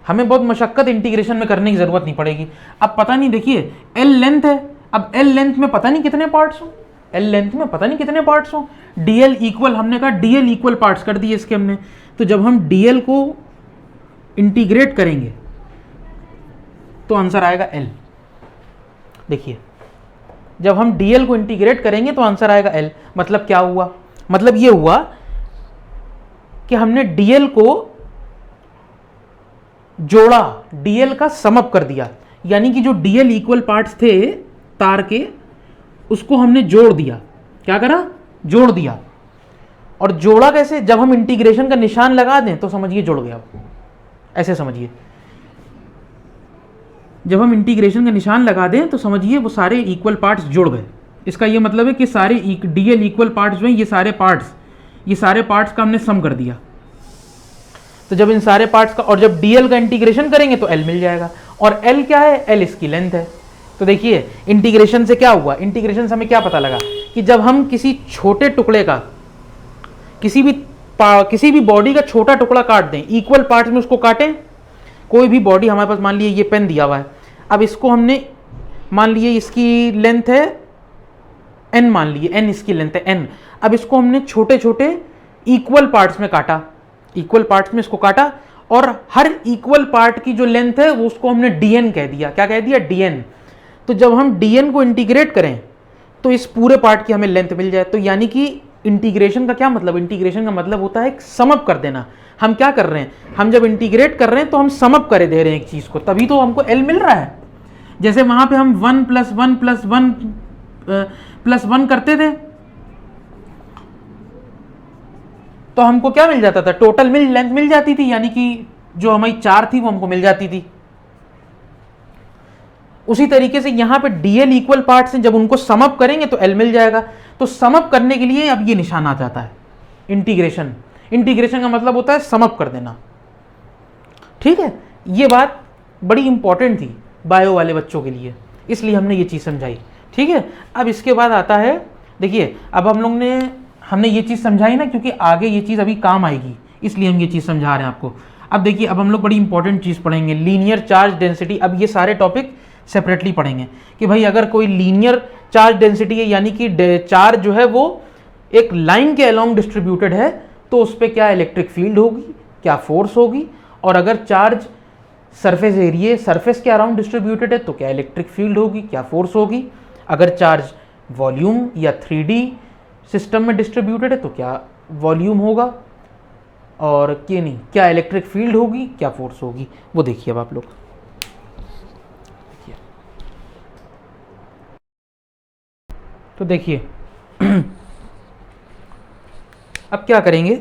हमें बहुत मशक्कत इंटीग्रेशन में करने की जरूरत नहीं पड़ेगी। अब पता नहीं, देखिए L लेंथ है, अब L लेंथ में पता नहीं कितने पार्ट्स हों, L लेंथ में पता नहीं कितने पार्ट्स हों, dl इक्वल, हमने कहा dl इक्वल पार्ट्स कर दिए इसके हमने। तो जब हम dl को इंटीग्रेट करेंगे तो आंसर आएगा L। देखिए जब हम dl को इंटीग्रेट करेंगे तो आंसर आएगा L। मतलब क्या हुआ, मतलब ये हुआ कि हमने डीएल को जोड़ा, डीएल का सम अप कर दिया, यानी कि जो डीएल इक्वल पार्ट्स थे तार के उसको हमने जोड़ दिया। क्या करा? जोड़ दिया। और जोड़ा कैसे? जब हम इंटीग्रेशन का निशान लगा दें तो समझिए जुड़ गया। ऐसे समझिए, जब हम इंटीग्रेशन का निशान लगा दें तो समझिए वो सारे इक्वल पार्ट्स जुड़ गए। इसका ये मतलब है कि सारे डीएल इक्वल पार्ट्स जो हैं, ये सारे पार्ट्स का हमने सम कर दिया। तो जब इन सारे पार्ट्स का, और जब डीएल का इंटीग्रेशन करेंगे तो एल मिल जाएगा। और एल क्या है? एल इसकी लेंथ है। तो देखिए इंटीग्रेशन से क्या हुआ, इंटीग्रेशन से हमें क्या पता लगा कि जब हम किसी छोटे टुकड़े का, किसी भी बॉडी का छोटा टुकड़ा काट दें, इक्वल पार्ट्स में उसको काटें, कोई भी बॉडी हमारे पास, मान लीजिए ये पेन दिया हुआ है, अब इसको हमने मान लीजिए इसकी लेंथ है एन, मान लीजिए एन इसकी लेंथ है एन। अब इसको हमने छोटे छोटे इक्वल पार्ट्स में काटा, इक्वल पार्ट्स में इसको काटा, और हर इक्वल पार्ट की जो लेंथ है वो उसको हमने डीएन कह दिया। क्या कह दिया? डीएन। तो जब हम डीएन को इंटीग्रेट करें तो इस पूरे पार्ट की हमें लेंथ मिल जाए। तो यानी कि इंटीग्रेशन का क्या मतलब? इंटीग्रेशन का मतलब होता है सम अप कर देना। हम क्या कर रहे हैं? हम जब इंटीग्रेट कर रहे हैं तो हम सम अप कर दे रहे हैं एक चीज को, तभी तो हमको एल मिल रहा है। जैसे वहां पे हम 1 + 1 + 1 + 1 करते थे तो हमको क्या मिल जाता था? टोटल लेंथ मिल जाती थी, यानी कि जो हमारी 4 थी वो हमको मिल जाती थी। उसी तरीके से यहां पे डीएल इक्वल पार्ट्स हैं, जब उनको सम अप करेंगे तो एल मिल जाएगा। तो सम अप करने के लिए अब ये निशान आ जाता है इंटीग्रेशन। इंटीग्रेशन का मतलब होता है सम अप कर देना। ठीक है, ये बात बड़ी इंपॉर्टेंट थी बायो वाले बच्चों के लिए, इसलिए हमने ये चीज समझाई। ठीक है, अब इसके बाद आता है, देखिए अब हमने ये चीज समझाई ना, क्योंकि आगे ये चीज अभी काम आएगी, इसलिए हम ये चीज समझा रहे हैं आपको। अब देखिए, अब हम लोग बड़ी इंपॉर्टेंट चीज पढ़ेंगे, लीनियर चार्ज डेंसिटी। अब ये सारे टॉपिक सेपरेटली पढ़ेंगे कि भाई अगर कोई लीनियर चार्ज डेंसिटी है, यानी कि चार्ज जो है वो एक लाइन के अलोंग डिस्ट्रीब्यूटेड है, तो उस पर क्या इलेक्ट्रिक फील्ड होगी, क्या फोर्स होगी। और अगर चार्ज सरफेस के अराउंड डिस्ट्रीब्यूटेड है तो क्या इलेक्ट्रिक फील्ड होगी, क्या फोर्स होगी। अगर चार्ज वॉल्यूम या 3D सिस्टम में डिस्ट्रीब्यूटेड है तो क्या वॉल्यूम होगा, और क्या इलेक्ट्रिक फील्ड होगी, क्या फोर्स होगी। वो देखिए अब आप लोग, तो देखिए अब क्या करेंगे।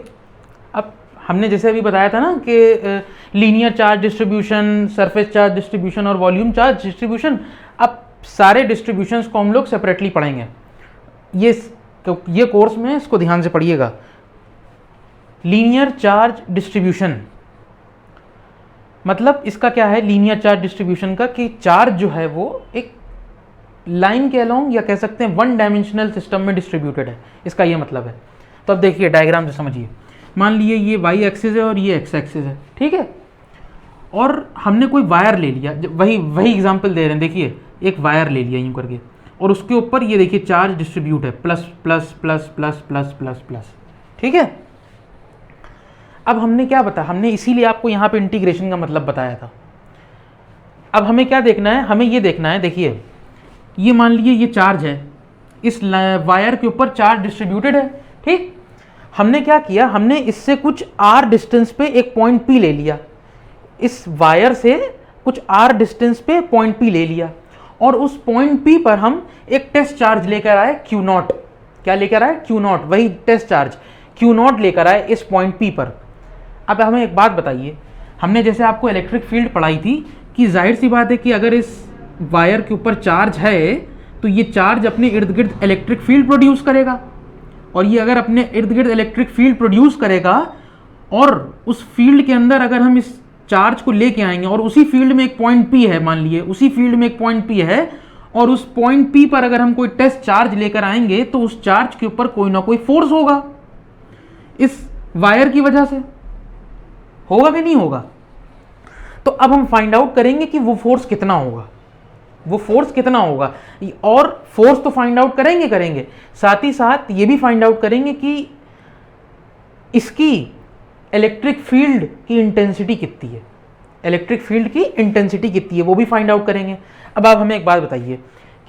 अब हमने जैसे अभी बताया था ना कि linear charge distribution, surface charge distribution और वॉल्यूम चार्ज डिस्ट्रीब्यूशन, अब सारे डिस्ट्रीब्यूशंस को हम लोग सेपरेटली पढ़ेंगे। ये कोर्स में इसको ध्यान से पढ़िएगा। लीनियर चार्ज डिस्ट्रीब्यूशन मतलब इसका क्या है, लीनियर चार्ज डिस्ट्रीब्यूशन का, कि चार्ज जो है वो एक लाइन के अलोंग, या कह सकते हैं 1 डायमेंशनल सिस्टम में डिस्ट्रीब्यूटेड है, इसका ये मतलब है। तो अब देखिए डायग्राम से समझिए। मान लीजिए ये वाई एक्सिस है और ये एक्स एक्सिस है, ठीक है, और हमने कोई वायर ले लिया, वही एग्जांपल दे रहे हैं। देखिए एक वायर ले लिया यूं करके, और उसके ऊपर ये देखिए चार्ज डिस्ट्रीब्यूट है, plus plus plus plus plus plus plus, ठीक है। अब हमने क्या बताया, हमने इसीलिए आपको यहाँ पे इंटीग्रेशन का मतलब बताया था। अब हमें क्या देखना है, हमें ये देखना है, देखिए ये मान लीजिए ये चार्ज है, इस वायर के ऊपर चार्ज डिस्ट्रीब्यूटेड है, ठीक। हमने क्या किया, हमने इससे कुछ r डिस्टेंस पे एक पॉइंट P ले लिया, इस वायर से कुछ r डिस्टेंस पे पॉइंट P ले लिया, और उस पॉइंट P पर हम एक टेस्ट चार्ज लेकर आए Q0। क्या लेकर आए? Q0, वही टेस्ट चार्ज Q0 लेकर आए इस पॉइंट P पर। अब हमें एक बात बताइए, हमने जैसे आपको इलेक्ट्रिक फील्ड पढ़ाई थी कि जाहिर सी बात है कि अगर इस वायर के ऊपर चार्ज है तो ये चार्ज अपने इर्द गिर्द इलेक्ट्रिक फील्ड प्रोड्यूस करेगा, और ये अगर अपने इर्द गिर्द इलेक्ट्रिक फील्ड प्रोड्यूस करेगा, और उस फील्ड के अंदर अगर हम इस चार्ज को लेके आएंगे, और उसी फील्ड में एक पॉइंट P है, मान लिए उसी फील्ड में एक पॉइंट P है, और उस पॉइंट P पर अगर हम कोई टेस्ट चार्ज लेकर आएंगे तो उस चार्ज के ऊपर कोई ना कोई फोर्स होगा, इस वायर की वजह से होगा कि नहीं होगा। तो अब हम फाइंड आउट करेंगे कि वो फोर्स कितना होगा, वो फोर्स कितना होगा, और फोर्स तो फाइंड आउट करेंगे, साथ ही साथ ये भी फाइंड आउट करेंगे कि इसकी इलेक्ट्रिक फील्ड की इंटेंसिटी कितनी है, इलेक्ट्रिक फील्ड की इंटेंसिटी कितनी है वो भी फाइंड आउट करेंगे। अब आप हमें एक बात बताइए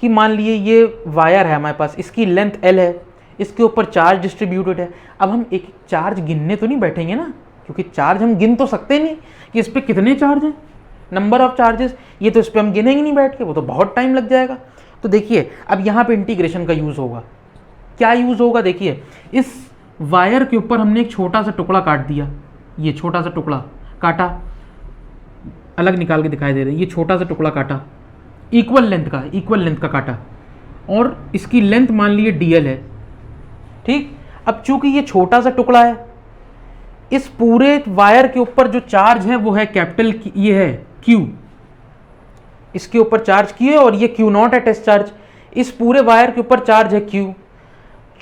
कि मान लीजिए ये वायर है हमारे पास, इसकी लेंथ L है, इसके ऊपर चार्ज डिस्ट्रीब्यूटेड है। अब हम एक चार्ज गिनने तो नहीं बैठेंगे ना, क्योंकि चार्ज हम गिन तो सकते नहीं कि इस पर कितने चार्ज हैं, नंबर ऑफ चार्जेस, ये तो इस पर हम गिनेंगे नहीं बैठ के, वो तो बहुत टाइम लग जाएगा। तो देखिए अब यहाँ पे इंटीग्रेशन का यूज़ होगा। क्या यूज़ होगा, देखिए इस वायर के ऊपर हमने एक छोटा सा टुकड़ा काट दिया, ये छोटा सा टुकड़ा काटा, अलग निकाल के दिखाई दे रहे हैं, ये छोटा सा टुकड़ा काटा, इक्वल लेंथ का काटा, और इसकी लेंथ मान लीजिए dl है, ठीक। अब चूंकि ये छोटा सा टुकड़ा है, इस पूरे वायर के ऊपर जो चार्ज है वो है कैपिटल, ये है Q, इसके ऊपर चार्ज Q है और ये Q0 है टेस्ट चार्ज। इस पूरे वायर के ऊपर चार्ज है Q,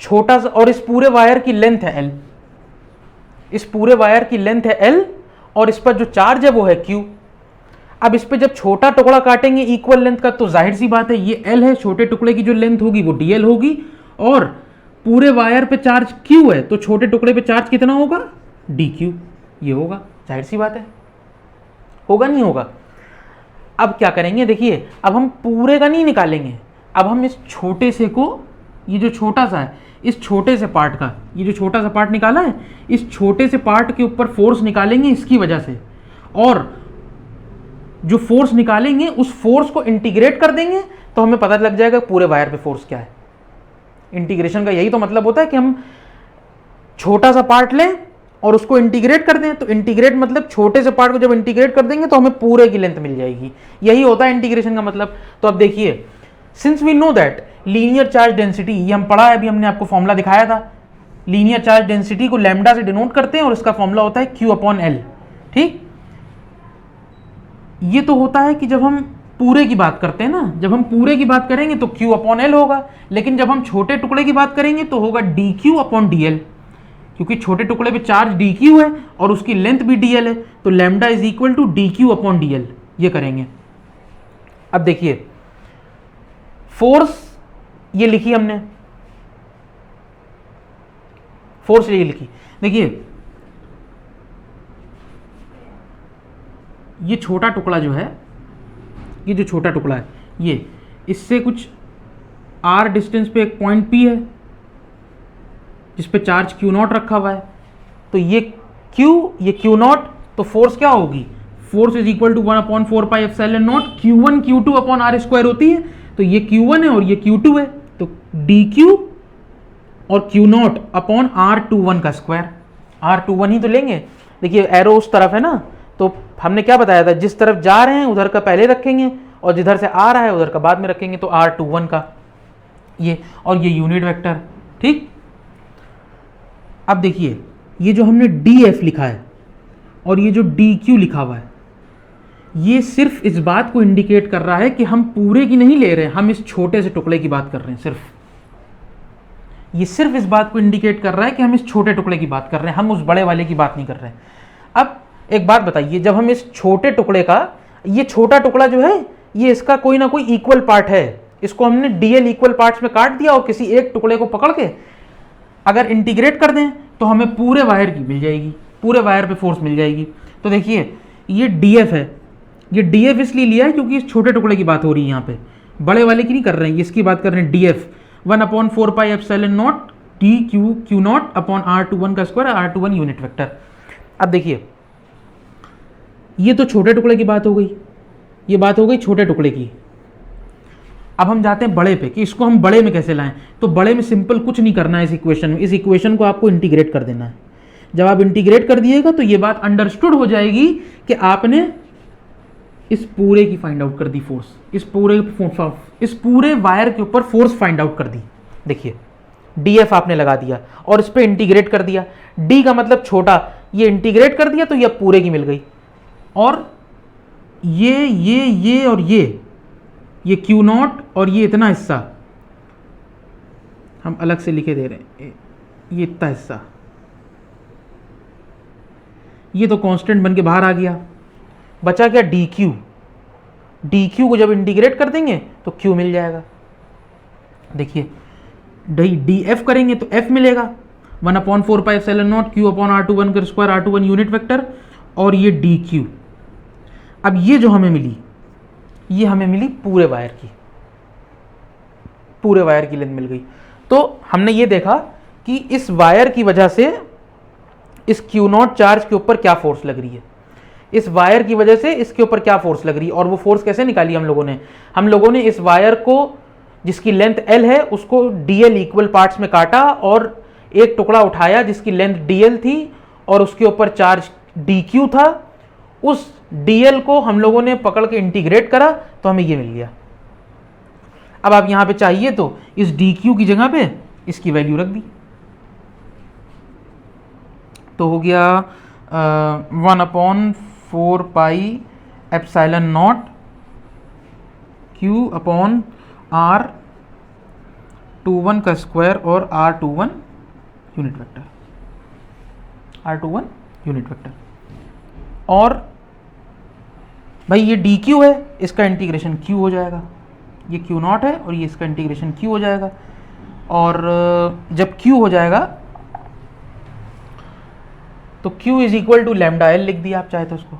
छोटा सा, और इस पूरे वायर की लेंथ है L, इस पूरे वायर की लेंथ है L और इस पर जो चार्ज है वो है Q। अब इस पे जब छोटा टुकड़ा काटेंगे इक्वल लेंथ का, तो जाहिर सी बात है ये L है, छोटे टुकड़े की जो लेंथ होगी वो dl होगी, और पूरे वायर पे चार्ज Q है, तो छोटे टुकड़े पे चार्ज कितना होगा, dq, ये होगा, जाहिर सी बात है, होगा नहीं होगा। अब क्या करेंगे, देखिए अब हम पूरे का नहीं निकालेंगे, अब हम इस छोटे से को, ये जो छोटा सा है, इस छोटे से पार्ट का, ये जो छोटा सा पार्ट निकाला है, इस छोटे से पार्ट के ऊपर फोर्स निकालेंगे इसकी वजह से, और जो फोर्स निकालेंगे उस फोर्स को इंटीग्रेट कर देंगे तो हमें पता लग जाएगा पूरे वायर पे फोर्स क्या है। इंटीग्रेशन का यही तो मतलब होता है कि हम छोटा सा पार्ट लें और उसको इंटीग्रेट कर दें। तो इंटीग्रेट मतलब छोटे से पार्ट को जब इंटीग्रेट कर देंगे तो हमें पूरे की लेंथ मिल जाएगी, यही होता है इंटीग्रेशन का मतलब। तो अब देखिए, since we know that linear charge density, ये हम पढ़ा है, अभी हमने आपको फॉर्मूला दिखाया था, लीनियर चार्ज डेंसिटी को लैम्डा से डिनोट करते हैं और इसका फॉर्मूला होता है Q/L, ठीक। ये तो होता है कि जब हम पूरे की बात करते हैं ना, जब हम पूरे की बात करेंगे तो Q/L होगा, लेकिन जब हम छोटे टुकड़े की बात करेंगे तो होगा dq/dl, क्योंकि छोटे टुकड़े पे चार्ज dq है और उसकी लेंथ भी dl है, तो lambda is equal to dq/dl, ये करेंगे। अब देखिए फोर्स ये लिखी हमने, फोर्स ये लिखी, देखिए ये छोटा टुकड़ा जो है, ये जो छोटा टुकड़ा है, ये इससे कुछ r डिस्टेंस पे एक पॉइंट P है जिस पे चार्ज Q0 रखा हुआ है, तो ये Q, ये Q0, तो फोर्स क्या होगी, force is equal to 1/4πε0 Q1 Q2/r² होती है, तो ये Q1 है और ये Q2 है, तो dq और Q0/r21 का स्क्वायर, r21 ही तो लेंगे। देखिए एरो उस तरफ है ना, तो हमने क्या बताया था, जिस तरफ जा रहे हैं उधर का पहले रखेंगे और जिधर से आ रहा है उधर का बाद में रखेंगे, तो r21 का ये, और ये यूनिट वेक्टर, ठीक। अब देखिए ये जो हमने df लिखा है और ये जो dq लिखा हुआ है, ये सिर्फ इस बात को इंडिकेट कर रहा है कि हम पूरे की नहीं ले रहे हैं, हम इस छोटे से टुकड़े की बात कर रहे हैं, सिर्फ ये सिर्फ इस बात को इंडिकेट कर रहा है कि हम इस छोटे टुकड़े की बात कर रहे हैं, हम उस बड़े वाले की बात नहीं कर रहे हैं। अब एक बात बताइए, जब हम इस छोटे टुकड़े का, ये छोटा टुकड़ा जो है ये इसका कोई ना कोई इक्वल पार्ट है, इसको हमने dl इक्वल पार्ट्स में काट दिया और किसी एक टुकड़े को पकड़ के अगर इंटीग्रेट कर दें तो हमें पूरे वायर की मिल जाएगी, पूरे वायर पे फोर्स मिल जाएगी। तो देखिए ये df है, ये df इसलिए लिया है क्योंकि इस छोटे टुकड़े की बात हो रही है, यहाँ पे बड़े वाले की नहीं कर रहे हैं, इसकी बात कर रहे हैं df 1/4πε0 dq/Q0/r21 का स्क्वायर, r21 यूनिट वेक्टर। अब देखिए ये तो छोटे टुकड़े की बात हो गई, ये बात हो गई छोटे टुकड़े की। अब हम जाते हैं बड़े पे कि इसको हम बड़े में कैसे लाएं। तो बड़े में सिंपल कुछ नहीं करना है इस इक्वेशन में, इस इक्वेशन को आपको इंटीग्रेट कर देना है। जब आप इंटीग्रेट कर दिएगा तो ये बात अंडरस्टूड हो जाएगी कि आपने इस पूरे की फाइंड आउट कर दी फोर्स, इस पूरे वायर के ऊपर फोर्स फाइंड आउट कर दी। देखिए df आपने लगा दिया और इस पे इंटीग्रेट कर दिया, d का मतलब छोटा, ये इंटीग्रेट कर दिया तो ये पूरे की मिल गई। और ये और ये Q0 और ये इतना हिस्सा हम अलग से लिखे दे रहे हैं, ये इतना हिस्सा, ये तो कांस्टेंट बन के बाहर आ गया। बचा क्या dq, dq को जब इंटीग्रेट कर देंगे तो q मिल जाएगा। देखिए df करेंगे तो f मिलेगा 1/4πε0 Q/r21 का स्क्वायर, r21 यूनिट वेक्टर, और ये dq। अब ये जो हमें मिली, ये हमें मिली पूरे वायर की, पूरे वायर की लेंथ मिल गई। तो हमने ये देखा कि इस वायर की वजह से इस Q0 चार्ज के ऊपर क्या फोर्स लग रही है, इस वायर की वजह से इसके ऊपर क्या फोर्स लग रही है, और वो फोर्स कैसे निकाली हम लोगों ने इस वायर को जिसकी लेंथ L है उसको DL इक्वल पार्ट्स में काटा और एक टुकड़ा उठाया जिसकी लेंथ DL थी और उसके ऊपर चार्ज DQ था। उस DL को हम लोगों ने पकड़ के इंटीग्रेट करा तो हमें ये मिल गया। अब आप यहां पे चाहिए तो इस DQ की जगह पे इसकी वैल्यू रख दी तो हो गया 1/4 pi epsilon not Q upon R21 का स्क्वायर और R21 यूनिट वेक्टर। और भाई ये DQ है, इसका इंटीग्रेशन Q हो जाएगा, ये Q0 है और ये इसका इंटीग्रेशन Q हो जाएगा। और जब Q हो जाएगा तो Q is equal to lambda L लिख दिया आप चाहे तो उसको,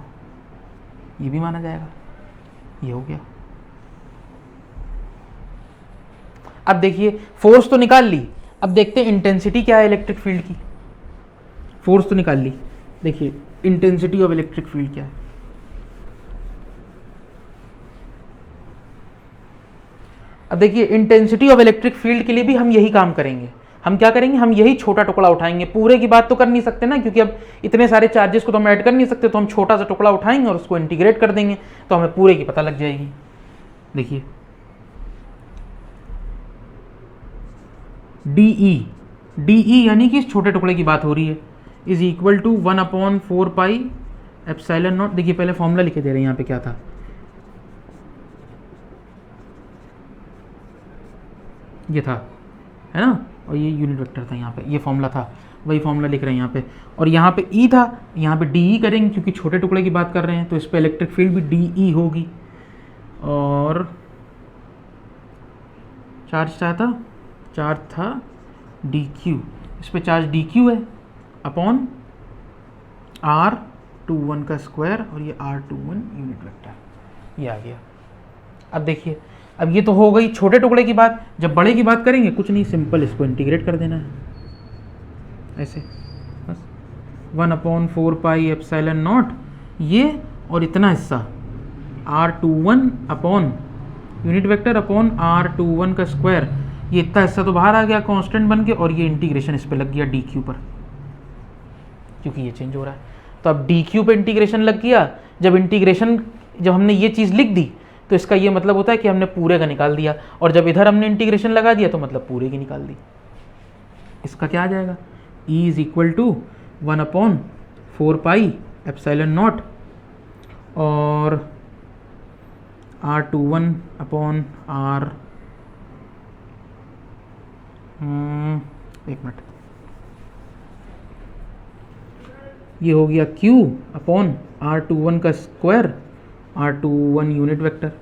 ये भी माना जाएगा। ये हो गया। अब देखिए फोर्स तो निकाल ली, अब देखते हैं इंटेंसिटी क्या है इलेक्ट्रिक फील्ड की। फोर्स तो निकाल ली, देखिए इंटेंसिटी ऑफ इलेक्ट्रिक फील्ड क्या है। अब देखिए इंटेंसिटी ऑफ इलेक्ट्रिक फील्ड के लिए भी हम यही काम करेंगे। हम क्या करेंगे, हम यही छोटा टुकड़ा उठाएंगे। पूरे की बात तो कर नहीं सकते ना, क्योंकि अब इतने सारे चार्जेस को तो हम ऐड कर नहीं सकते, तो हम छोटा सा टुकड़ा उठाएंगे और उसको इंटीग्रेट कर देंगे तो हमें पूरे की पता लग जाएगी। देखिए DE यानी कि इस छोटे टुकड़े की बात हो रही है, is equal to 1/4 pi epsilon naught. देखिए पहले फॉर्मूला लिखे दे रहे हैं, यहाँ पे क्या था, ये था, है ना, और ये यूनिट वेक्टर था, यहाँ पे ये फॉर्मूला था, वही फॉर्मूला लिख रहे हैं यहाँ पे। और यहाँ पे E था, यहाँ पे DE करेंगे क्योंकि छोटे टुकड़े की बात कर रहे हैं, तो इस पे इलेक्ट्रिक फील्ड भी DE होगी। और चार्ज था DQ, इस पे चार्ज DQ है अपॉन R21 का स्क्वायर और ये R21 यूनिट वेक्टर, ये आ गया। अब देखिए, अब ये तो हो गई छोटे टुकड़े की बात। जब बड़े की बात करेंगे कुछ नहीं, सिंपल इसको इंटीग्रेट कर देना है ऐसे, बस 1/4 पाई एप्सिलॉन नॉट ये, और इतना हिस्सा R21 upon unit vector upon R21 का स्क्वायर, ये इतना हिस्सा तो बाहर आ गया कांस्टेंट बन के, और ये इंटीग्रेशन इस पे लग गया DQ पर, क्योंकि ये चेंज हो रहा है। तो अब DQ पे इंटीग्रेशन लग गया। जब हमने ये चीज़ लिख दी तो इसका ये मतलब होता है कि हमने पूरे का निकाल दिया, और जब इधर हमने इंटीग्रेशन लगा दिया तो मतलब पूरे की निकाल दी। इसका क्या आ जाएगा, E is equal to 1/4 pi epsilon naught और R21 अपॉन R, एक मिनट, ये हो गया Q अपॉन R21 का स्क्वायर R21 यूनिट वेक्टर।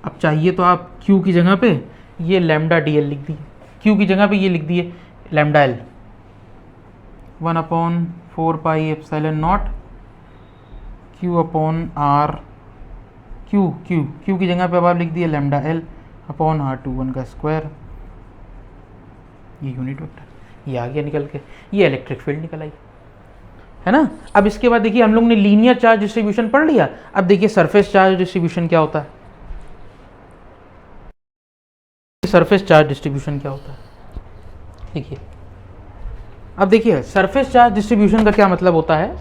अब चाहिए तो आप Q की जगह पे ये लैम्डा DL लिख दिए, Q की जगह पे ये लिख दिए lambda L, 1/4 pi epsilon not Q upon R, Q की जगह पे अब आप लिख दिए लैम्डा L अपॉन R21 का स्क्वायर, ये यूनिट वेक्टर, ये आ गया निकल के, ये इलेक्ट्रिक फील्ड निकल आई, है ना। अब इसके बाद देखिए हम लोग ने लीनियर चार्ज डिस्ट्रीब्यूशन पढ़ लिया। अब देखिए सरफेस चार्ज डिस्ट्रीब्यूशन क्या होता है, सरफेस चार्ज डिस्ट्रीब्यूशन क्या होता है देखिए। अब देखिए सरफेस चार्ज डिस्ट्रीब्यूशन का क्या मतलब होता है।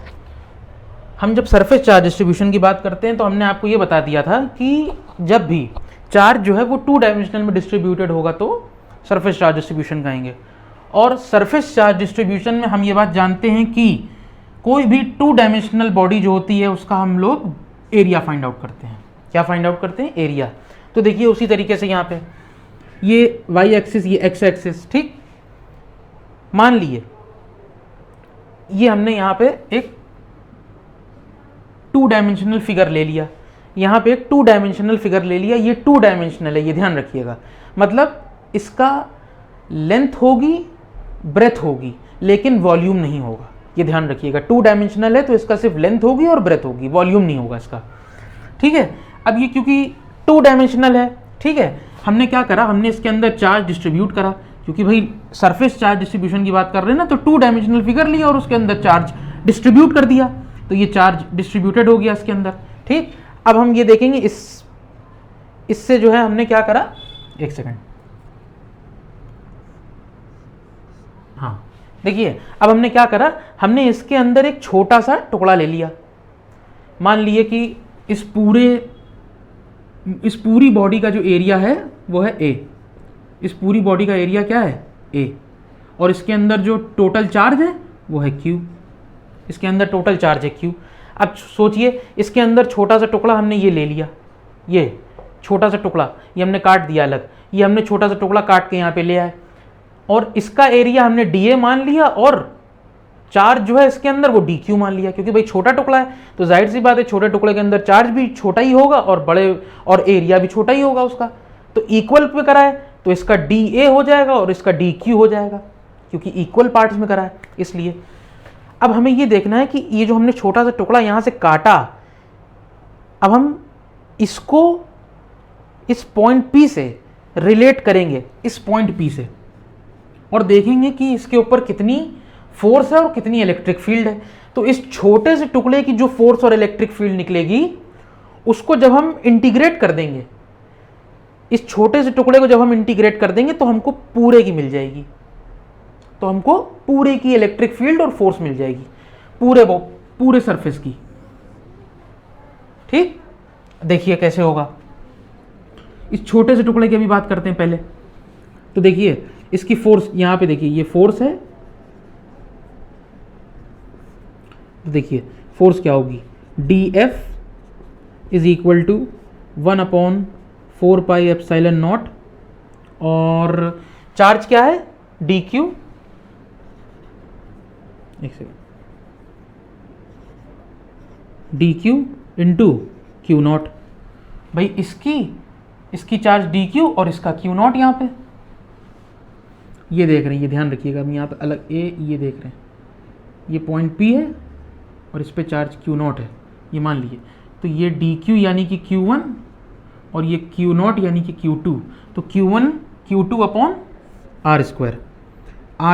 हम जब सरफेस चार्ज डिस्ट्रीब्यूशन की बात करते हैं तो हमने आपको ये बता दिया था कि जब भी चार्ज जो है वो 2 डायमेंशनल में डिस्ट्रीब्यूटेड होगा तो सरफेस चार्ज डिस्ट्रीब्यूशन कहेंगे। और सरफेस चार्ज डिस्ट्रीब्यूशन में हम ये बात जानते हैं कि कोई भी 2 डायमेंशनल बॉडी जो होती है उसका हम लोग एरिया फाइंड आउट करते हैं। क्या फाइंड आउट करते हैं, एरिया। तो देखिए उसी तरीके से यहाँ पे ये वाई एक्सिस, ये एक्स एक्सिस, ठीक, मान लिए ये हमने यहाँ पे एक 2 डायमेंशनल फिगर ले लिया, यहाँ पे एक 2 डायमेंशनल फिगर ले लिया, ये 2 डायमेंशनल है, ये ध्यान रखिएगा। मतलब इसका लेंथ होगी, ब्रेथ होगी, लेकिन वॉल्यूम नहीं होगा, ये ध्यान रखिएगा। 2 डायमेंशनल है तो इसका सिर्फ लेंथ होगी और ब्रेथ होगी, वॉल्यूम नहीं होगा इसका, ठीक है। अब ये क्योंकि 2 डायमेंशनल है, ठीक है, हमने क्या करा, हमने इसके अंदर चार्ज डिस्ट्रीब्यूट करा, क्योंकि भाई सरफेस चार्ज डिस्ट्रीब्यूशन की बात कर रहे हैं ना, तो 2 डायमेंशनल फिगर लिया और उसके अंदर चार्ज डिस्ट्रीब्यूट कर दिया, तो ये चार्ज डिस्ट्रीब्यूटेड हो गया इसके अंदर। ठीक, अब हम ये देखेंगे इससे जो है हमने क्या करा, एक सेकंड, हाँ देखिए अब हमने क्या करा, हमने इसके अंदर एक छोटा सा टुकड़ा ले लिया, मान लिए कि इस पूरी बॉडी का जो एरिया है वो है ए, इस पूरी बॉडी का एरिया क्या है ए, और इसके अंदर जो टोटल चार्ज है वो है क्यू, इसके अंदर टोटल चार्ज है क्यू। अब सोचिए इसके अंदर छोटा सा टुकड़ा हमने ये ले लिया, ये छोटा सा टुकड़ा ये हमने काट दिया अलग, ये हमने छोटा सा टुकड़ा काट के यहाँ पे ले आए, और इसका एरिया हमने डी ए मान लिया और चार्ज जो है इसके अंदर वो डी क्यू मान लिया, क्योंकि भाई छोटा टुकड़ा है तो जाहिर सी बात है छोटे टुकड़े के अंदर चार्ज भी छोटा ही होगा और बड़े और एरिया भी छोटा ही होगा उसका, तो इक्वल पे करा है तो इसका डी ए हो जाएगा और इसका डी क्यू हो जाएगा, क्योंकि इक्वल पार्ट्स में करा है इसलिए। अब हमें ये देखना है कि ये जो हमने छोटा सा टुकड़ा यहाँ से काटा, अब हम इसको इस पॉइंट पी से रिलेट करेंगे, इस पॉइंट पी से, और देखेंगे कि इसके ऊपर कितनी फोर्स है और कितनी इलेक्ट्रिक फील्ड है। तो इस छोटे से टुकड़े की जो फोर्स और इलेक्ट्रिक फील्ड निकलेगी उसको जब हम इंटीग्रेट कर देंगे, इस छोटे से टुकड़े को जब हम इंटीग्रेट कर देंगे तो हमको पूरे की मिल जाएगी, तो हमको पूरे की इलेक्ट्रिक फील्ड और फोर्स मिल जाएगी, पूरे सरफेस की। ठीक, देखिए कैसे होगा, इस छोटे से टुकड़े की अभी बात करते हैं पहले। तो देखिए इसकी फोर्स यहां पे देखिए, ये फोर्स है, तो देखिए फोर्स क्या होगी, d F is equal to 1/4 pi epsilon naught, और चार्ज क्या है डी क्यू, एक second, d q into q naught, भाई इसकी चार्ज डी क्यू और इसका क्यू नॉट यहाँ पे, ये देख रहे हैं, ये ध्यान रखिएगा, हम यहाँ पे अलग ए ये देख रहे हैं, ये पॉइंट पी है और इस पे चार्ज क्यू नॉट है, ये मान लीजिए, तो ये डी क्यू यानी कि Q1 और ये क्यू नॉट यानी कि Q2, तो Q1 Q2 upon are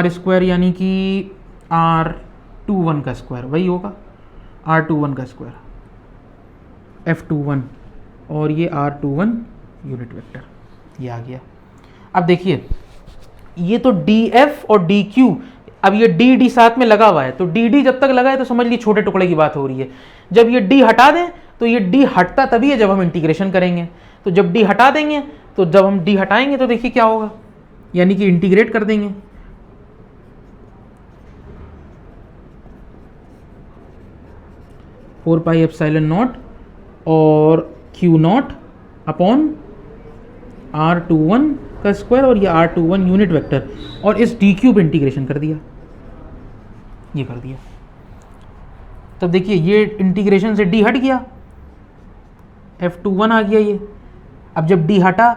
square यानी कि R21 का स्क्वायर, वही होगा R21 का स्क्वायर, F21 और ये R21 यूनिट वेक्टर, ये आ गया। अब देखिए ये तो DF और DQ, अब ये D साथ में लगा हुआ है, तो D जब तक लगा है तो समझ लीजिए छोटे टुकड़े की बात हो रही है, जब ये D हटा दें तो ये D हटता तभी है जब हम इंटीग्रेशन करेंगे, तो जब D हटा देंगे तो जब हम D हटाएंगे तो देखिए क्या होगा, यानी कि इंटीग्रेट कर देंगे, फोर पाई एप्सिलॉन नॉट और क्यू नॉट अपॉन R21 का स्क्वायर और ये R21 यूनिट वेक्टर, और इस डी क्यू पे इंटीग्रेशन कर दिया, ये कर दिया। तब देखिए ये इंटीग्रेशन से डी हट गया, F21 आ गया ये। अब जब डी हटा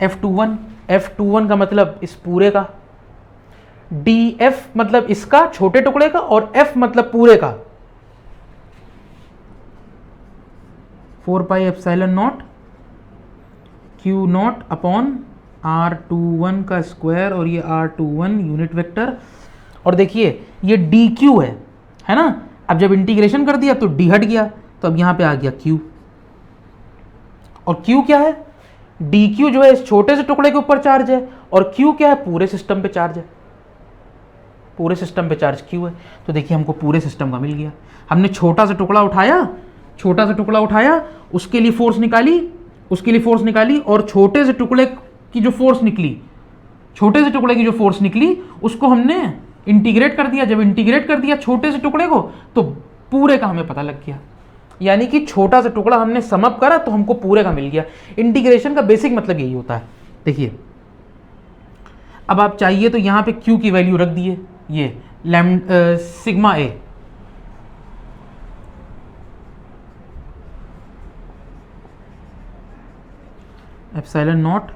F21 का मतलब इस पूरे का, DF मतलब इसका छोटे टुकड़े का और F मतलब पूरे का, 4 पाई epsilon not Q not upon R21 का स्क्वायर और ये R21 यूनिट वेक्टर, और देखिए ये DQ है ना। अब जब इंटीग्रेशन कर दिया तो D हट गया, तो अब यहां पे आ गया Q, और Q क्या है, DQ जो है इस छोटे से टुकड़े के ऊपर चार्ज है, और Q क्या है, पूरे सिस्टम पे चार्ज है, पूरे सिस्टम पे चार्ज Q है। तो देखिए हमको पूरे सिस्टम का मिल गया। हमने छोटा सा टुकड़ा उठाया, उसके लिए फोर्स निकाली, और छोटे से टुकड़े की जो फोर्स निकली उसको हमने इंटीग्रेट कर दिया। जब इंटीग्रेट कर दिया छोटे से टुकड़े को तो पूरे का हमें पता लग गया, यानी कि छोटा सा टुकड़ा हमने सम अप करा तो हमको पूरे का मिल गया। इंटीग्रेशन का बेसिक मतलब यही होता है। देखिए अब आप चाहिए तो यहां पे Q की वैल्यू रख दिए, ये sigma A, epsilon not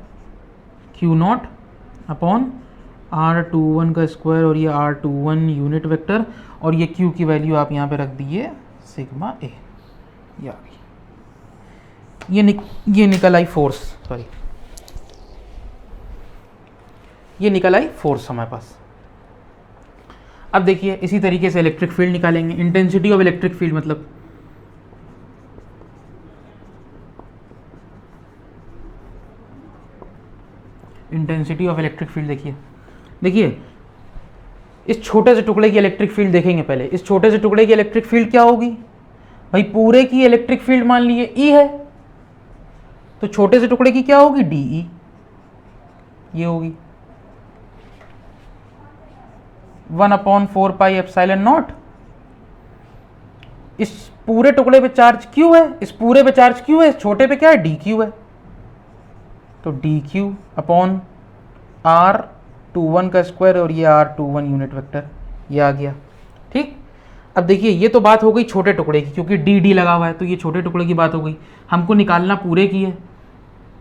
Q not upon R21 का स्क्वायर और ये R21 यूनिट वेक्टर, और ये Q की वैल्यू आप यहाँ पे रख दीजिए सिग्मा ए, ये आ गई। ये निकल आई फोर्स, सॉरी ये निकल आई फोर्स हमारे पास। अब देखिए इसी तरीके से इलेक्ट्रिक फील्ड निकालेंगे। इंटेंसिटी ऑफ इलेक्ट्रिक फील्ड मतलब इंटेंसिटी ऑफ इलेक्ट्रिक फील्ड देखिए इस छोटे से टुकड़े की इलेक्ट्रिक फील्ड देखेंगे पहले। इस छोटे से टुकड़े की इलेक्ट्रिक फील्ड क्या होगी भाई, पूरे की इलेक्ट्रिक फील्ड मान लीजिए ई है, तो छोटे से टुकड़े की क्या होगी, डी ई, ये होगी 1/4πε0। इस पूरे टुकड़े पे चार्ज क्यू है, इस पूरे पे चार्ज क्यू है, इस छोटे पे क्या है, डी क्यू है, तो डी क्यू अपॉन R21 का स्क्वायर और ये R21 यूनिट वेक्टर, ये आ गया। ठीक, अब देखिए ये तो बात हो गई छोटे टुकड़े की, क्योंकि डी डी लगा हुआ है तो ये छोटे टुकड़े की बात हो गई। हमको निकालना पूरे की है,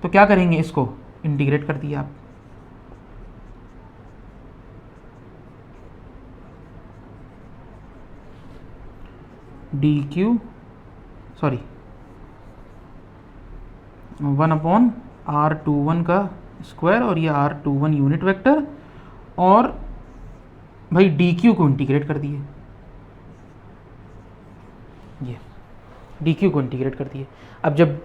तो क्या करेंगे, इसको इंटीग्रेट कर दिया आप। डी क्यू सॉरी 1/R21 का स्क्वायर और ये R21 यूनिट वेक्टर, और भाई डी क्यू को इंटीग्रेट कर दिए, ये डी क्यू को इंटीग्रेट कर दिए। अब जब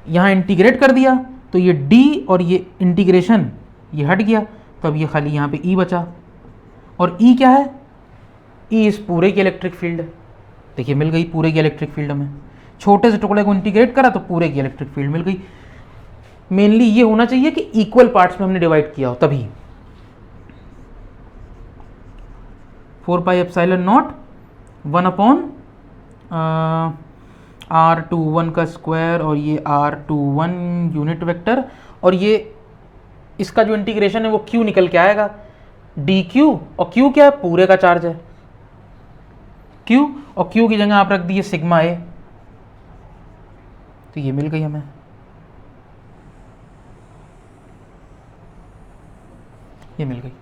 यहाँ इंटीग्रेट कर दिया तो ये डी और ये इंटीग्रेशन ये हट गया, तो अब ये खाली यहाँ पे ई बचा, और ई क्या है, ई इस पूरे की इलेक्ट्रिक फील्ड है। देखिए मिल गई पूरे की इलेक्ट्रिक फील्ड हमें, छोटे से टुकड़े को इंटीग्रेट करा तो पूरे की इलेक्ट्रिक फील्ड मिल गई। मेनली ये होना चाहिए कि इक्वल पार्ट्स में हमने डिवाइड किया हो, तभी 4πε0 1/R21 का स्क्वायर और ये R21 यूनिट वेक्टर, और ये इसका जो इंटीग्रेशन है वो Q निकल के आएगा, डी क्यू, और Q क्या है, पूरे का चार्ज है Q, और Q की जगह आप रख दिए सिग्मा ए, तो ये मिल गई हमें। ये मिल गई।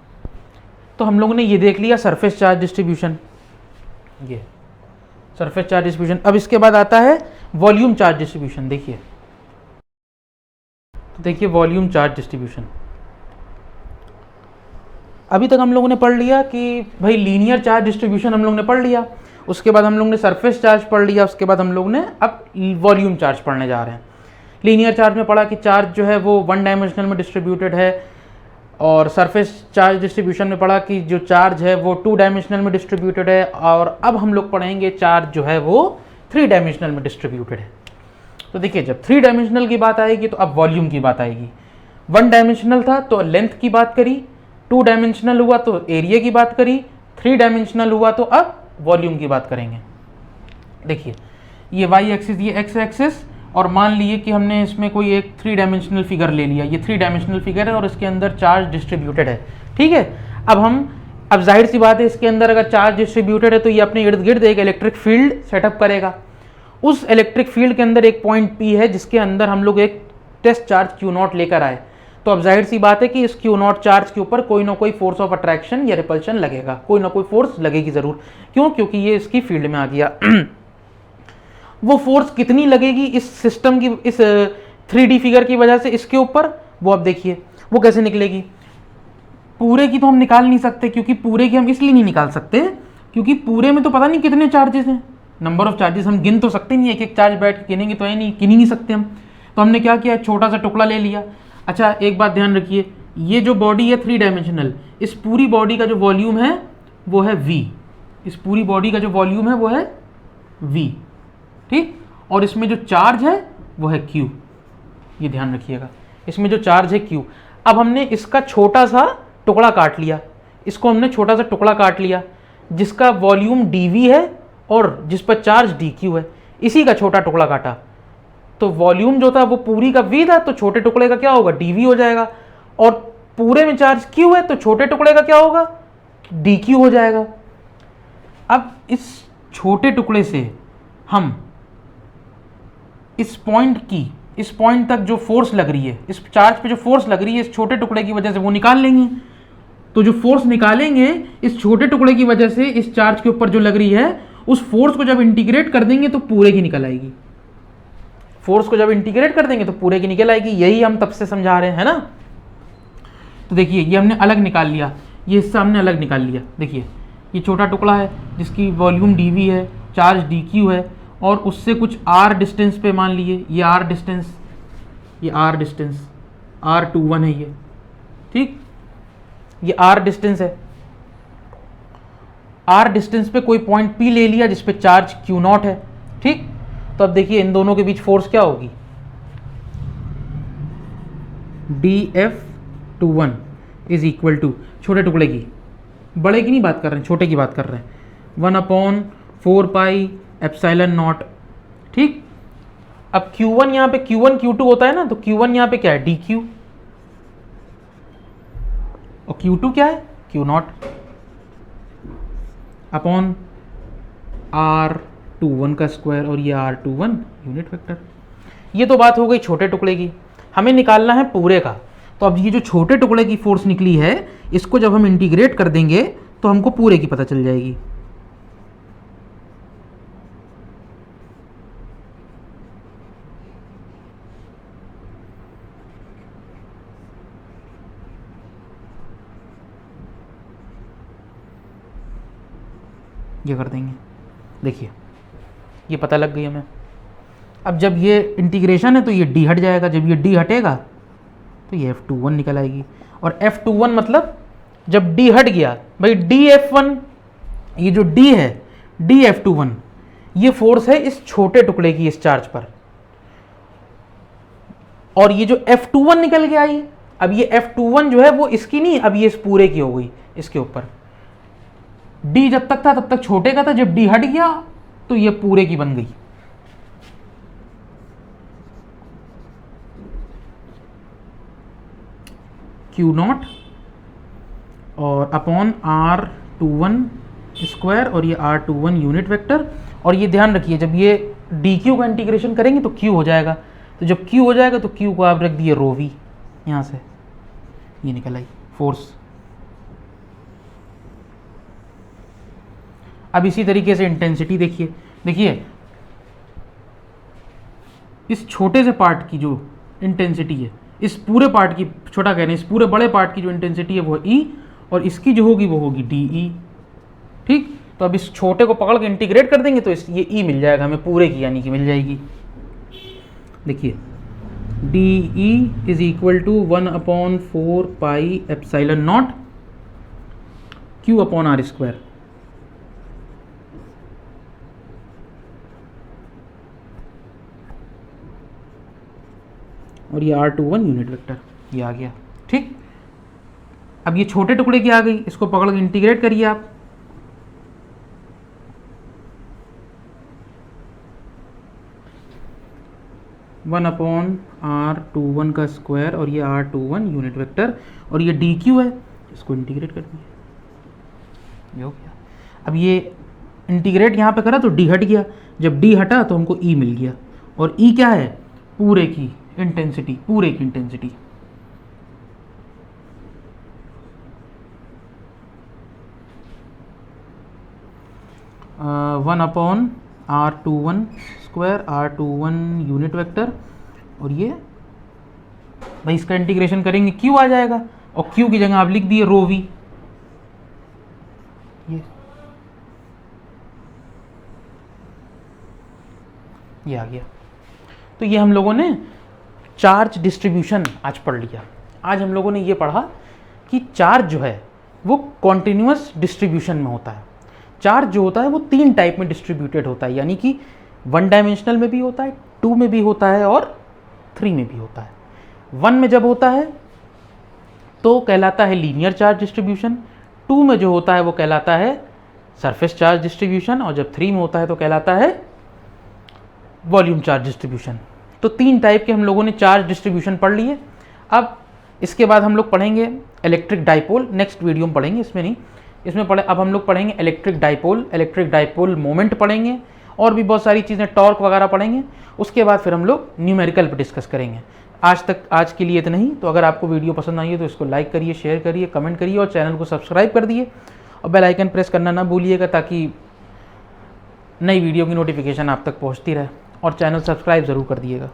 तो हम लोगों ने ये देख लिया सरफेस चार्ज डिस्ट्रीब्यूशन, ये सरफेस चार्ज डिस्ट्रीब्यूशन। अब इसके बाद आता है वॉल्यूम चार्ज डिस्ट्रीब्यूशन। देखिए तो देखिए वॉल्यूम चार्ज डिस्ट्रीब्यूशन, अभी तक हम लोगों ने पढ़ लिया कि भाई लीनियर चार्ज डिस्ट्रीब्यूशन हम लोग ने पढ़ लिया, उसके बाद हम लोग ने सरफेस चार्ज पढ़ लिया, उसके बाद हम लोग ने अब वॉल्यूम चार्ज पढ़ने जा रहे हैं। लीनियर चार्ज में पढ़ा कि चार्ज जो है वो वन डायमेंशनल में डिस्ट्रीब्यूटेड है, और सरफेस चार्ज डिस्ट्रीब्यूशन में पढ़ा कि जो चार्ज है वो टू डायमेंशनल में डिस्ट्रीब्यूटेड है, और अब हम लोग पढ़ेंगे चार्ज जो है वो थ्री डायमेंशनल में डिस्ट्रीब्यूटेड है। तो देखिए जब थ्री डायमेंशनल की बात आएगी तो अब वॉल्यूम की बात आएगी। वन डायमेंशनल था तो लेंथ की बात करी, टू डायमेंशनल हुआ तो एरिया की बात करी, थ्री डायमेंशनल हुआ तो अब वॉल्यूम की बात करेंगे। देखिए ये वाई एक्सिस, ये एक्स एक्सिस, और मान लिए कि हमने इसमें कोई एक थ्री डायमेंशनल फिगर ले लिया, ये थ्री डायमेंशनल फिगर है और इसके अंदर चार्ज डिस्ट्रीब्यूटेड है। ठीक है, अब जाहिर सी बात है इसके अंदर अगर चार्ज डिस्ट्रीब्यूटेड है तो ये अपने इर्द गिर्द एक इलेक्ट्रिक फील्ड सेटअप करेगा। उस इलेक्ट्रिक फील्ड के अंदर एक पॉइंट पी है जिसके अंदर हम लोग एक टेस्ट चार्ज Q0 लेकर आए, तो अब जाहिर सी बात है कि इस Q0 चार्ज के ऊपर कोई ना कोई फोर्स ऑफ अट्रैक्शन या रिपल्शन लगेगा, कोई ना कोई फोर्स लगेगी ज़रूर। क्यों? क्योंकि ये इसकी फील्ड में आ गया। वो फोर्स कितनी लगेगी इस सिस्टम की, इस 3D फिगर की वजह से इसके ऊपर, वो अब देखिए वो कैसे निकलेगी। पूरे की तो हम निकाल नहीं सकते, क्योंकि पूरे की हम इसलिए नहीं निकाल सकते क्योंकि पूरे में तो पता नहीं कितने चार्जेस हैं, नंबर ऑफ चार्जेस हम गिन तो सकते नहीं, एक एक चार्ज बैठ के गिनेंगे तो गिन ही नहीं सकते हम। तो हमने क्या किया, छोटा सा टुकड़ा ले लिया। अच्छा एक बात ध्यान रखिए, ये जो बॉडी है थ्री डायमेंशनल, इस पूरी बॉडी का जो वॉल्यूम है वो है V, इस पूरी बॉडी का जो वॉल्यूम है वो है V, ठीक, और इसमें जो चार्ज है वो है Q, ये ध्यान रखिएगा, इसमें जो चार्ज है Q। अब हमने इसका छोटा सा टुकड़ा काट लिया, इसको हमने छोटा सा टुकड़ा काट लिया जिसका वॉल्यूम dV है और जिस पर चार्ज dQ है, इसी का छोटा टुकड़ा काटा, तो वॉल्यूम जो था वो पूरी का V था, तो छोटे टुकड़े का क्या होगा, dV हो जाएगा, और पूरे में चार्ज Q है तो छोटे टुकड़े का क्या होगा, dQ हो जाएगा। अब इस छोटे टुकड़े से हम इस पॉइंट तक जो फोर्स लग रही है, इस चार्ज पे जो फोर्स लग रही है इस छोटे टुकड़े की वजह से वो निकाल लेंगे। तो जो फोर्स निकालेंगे इस छोटे टुकड़े की वजह से इस चार्ज के ऊपर जो लग रही है, उस फोर्स को जब इंटीग्रेट कर देंगे तो पूरे की निकल आएगी। फोर्स को जब इंटीग्रेट कर देंगे तो पूरे की निकल आएगी, यही हम तब से समझा रहे हैं ना। तो देखिए ये हमने अलग निकाल लिया, ये हिस्सा हमने अलग निकाल लिया। देखिए ये छोटा टुकड़ा है जिसकी वॉल्यूम dv है, चार्ज dq है, और उससे कुछ r डिस्टेंस पे मान लिए ये r डिस्टेंस, ये r डिस्टेंस r21 है ये, ठीक, ये r डिस्टेंस है। r डिस्टेंस पे कोई पॉइंट p ले लिया जिस पे चार्ज q0 है, ठीक। तो अब देखिए इन दोनों के बीच फोर्स क्या होगी, dF21 इज इक्वल टू, छोटे टुकड़े की, बड़े की नहीं बात कर रहे हैं, छोटे की बात कर रहे हैं, 1/4πε0, ठीक। अब Q1 यहाँ पे Q1 Q2 होता है ना, तो Q1 यहाँ पे क्या है dQ, और Q2 क्या है Q0 अपॉन R21 का स्क्वायर, और ये R21 यूनिट वेक्टर। ये तो बात हो गई छोटे टुकड़े की, हमें निकालना है पूरे का। तो अब ये जो छोटे टुकड़े की फोर्स निकली है, इसको जब हम इंटीग्रेट कर देंगे तो हमको पूरे की पता चल जाएगी। ये कर देंगे, देखिए ये पता लग गई हमें। अब जब ये इंटीग्रेशन है तो ये d हट जाएगा, जब ये d हटेगा तो ये F21 निकल आएगी। और F21 मतलब जब d हट गया, भाई dF1, ये जो d है dF21, ये फोर्स है इस छोटे टुकड़े की इस चार्ज पर, और ये जो F21 निकल के आई, अब ये F21 जो है वो इसकी नहीं, अब ये इस पूरे की हो गई इसके ऊपर। d जब तक था तब तक छोटे का था, जब d हट गया तो ये पूरे की बन गई। Q0 और अपॉन R21 स्क्वायर, और ये R21 यूनिट वेक्टर। और ये ध्यान रखिए जब ये dq का इंटीग्रेशन करेंगे तो q हो जाएगा, तो जब q हो जाएगा तो q को आप रख दिए रो v, यहाँ से ये निकल आई फोर्स। अब इसी तरीके से इंटेंसिटी देखिए, देखिए इस छोटे से पार्ट की जो इंटेंसिटी है, इस पूरे पार्ट की, छोटा कह रहे हैं, इस पूरे बड़े पार्ट की जो इंटेंसिटी है वो E, और इसकी जो होगी वो होगी DE, ठीक। तो अब इस छोटे को पकड़ के इंटीग्रेट कर देंगे तो ये E मिल जाएगा हमें पूरे की, यानी कि मिल जाएगी। देखिए DE is equal to 1/4πε0 Q upon R square, और ये R21 यूनिट वेक्टर, ये आ गया, ठीक। अब ये छोटे टुकड़े की आ गई, इसको पकड़ के इंटीग्रेट करिए आप, वन अपॉन R21 का स्क्वायर, और ये R21 यूनिट वेक्टर, और ये DQ है, इसको इंटीग्रेट कर दिए, ये हो गया। अब ये इंटीग्रेट यहाँ पे करा तो D हट गया, जब D हटा तो हमको E मिल गया, और E क्या है पूरे की इंटेंसिटी, पूरे की intensity. One upon R21 square, R21 unit vector, और ये भाई इसका इंटीग्रेशन करेंगे Q आ जाएगा, और Q की जगह आप लिख दिए रो v, ये आ गया। तो ये हम लोगों ने चार्ज डिस्ट्रीब्यूशन आज पढ़ लिया। आज हम लोगों ने ये पढ़ा कि चार्ज जो है वो कॉन्टिन्यूअस डिस्ट्रीब्यूशन में होता है। चार्ज जो होता है वो 3 टाइप में डिस्ट्रीब्यूटेड होता है, यानी कि 1 डायमेंशनल में भी होता है, 2 में भी होता है, और 3 में भी होता है। 1 में जब होता है तो कहलाता है लीनियर चार्ज डिस्ट्रीब्यूशन, 2 में जो होता है वो कहलाता है सरफेस चार्ज डिस्ट्रीब्यूशन, और जब 3 में होता है तो कहलाता है वॉल्यूम चार्ज डिस्ट्रीब्यूशन। तो 3 टाइप के हम लोगों ने चार्ज डिस्ट्रीब्यूशन पढ़ लिए। अब इसके बाद हम लोग पढ़ेंगे इलेक्ट्रिक डाइपोल, नेक्स्ट वीडियो में पढ़ेंगे, इसमें नहीं, इसमें पढ़े। अब हम लोग पढ़ेंगे इलेक्ट्रिक डाइपोल मोमेंट पढ़ेंगे, और भी बहुत सारी चीज़ें, टॉर्क वगैरह पढ़ेंगे। उसके बाद फिर हम लोग न्यूमेरिकल पर डिस्कस करेंगे। आज के लिए इतना ही। तो अगर आपको वीडियो पसंद आई है तो इसको लाइक करिए, शेयर करिए, कमेंट करिए, और चैनल को सब्सक्राइब कर दिए, और बेल आइकन प्रेस करना ना भूलिएगा ताकि नई वीडियो की नोटिफिकेशन आप तक पहुंचती रहे, और चैनल सब्सक्राइब ज़रूर कर दिएगा।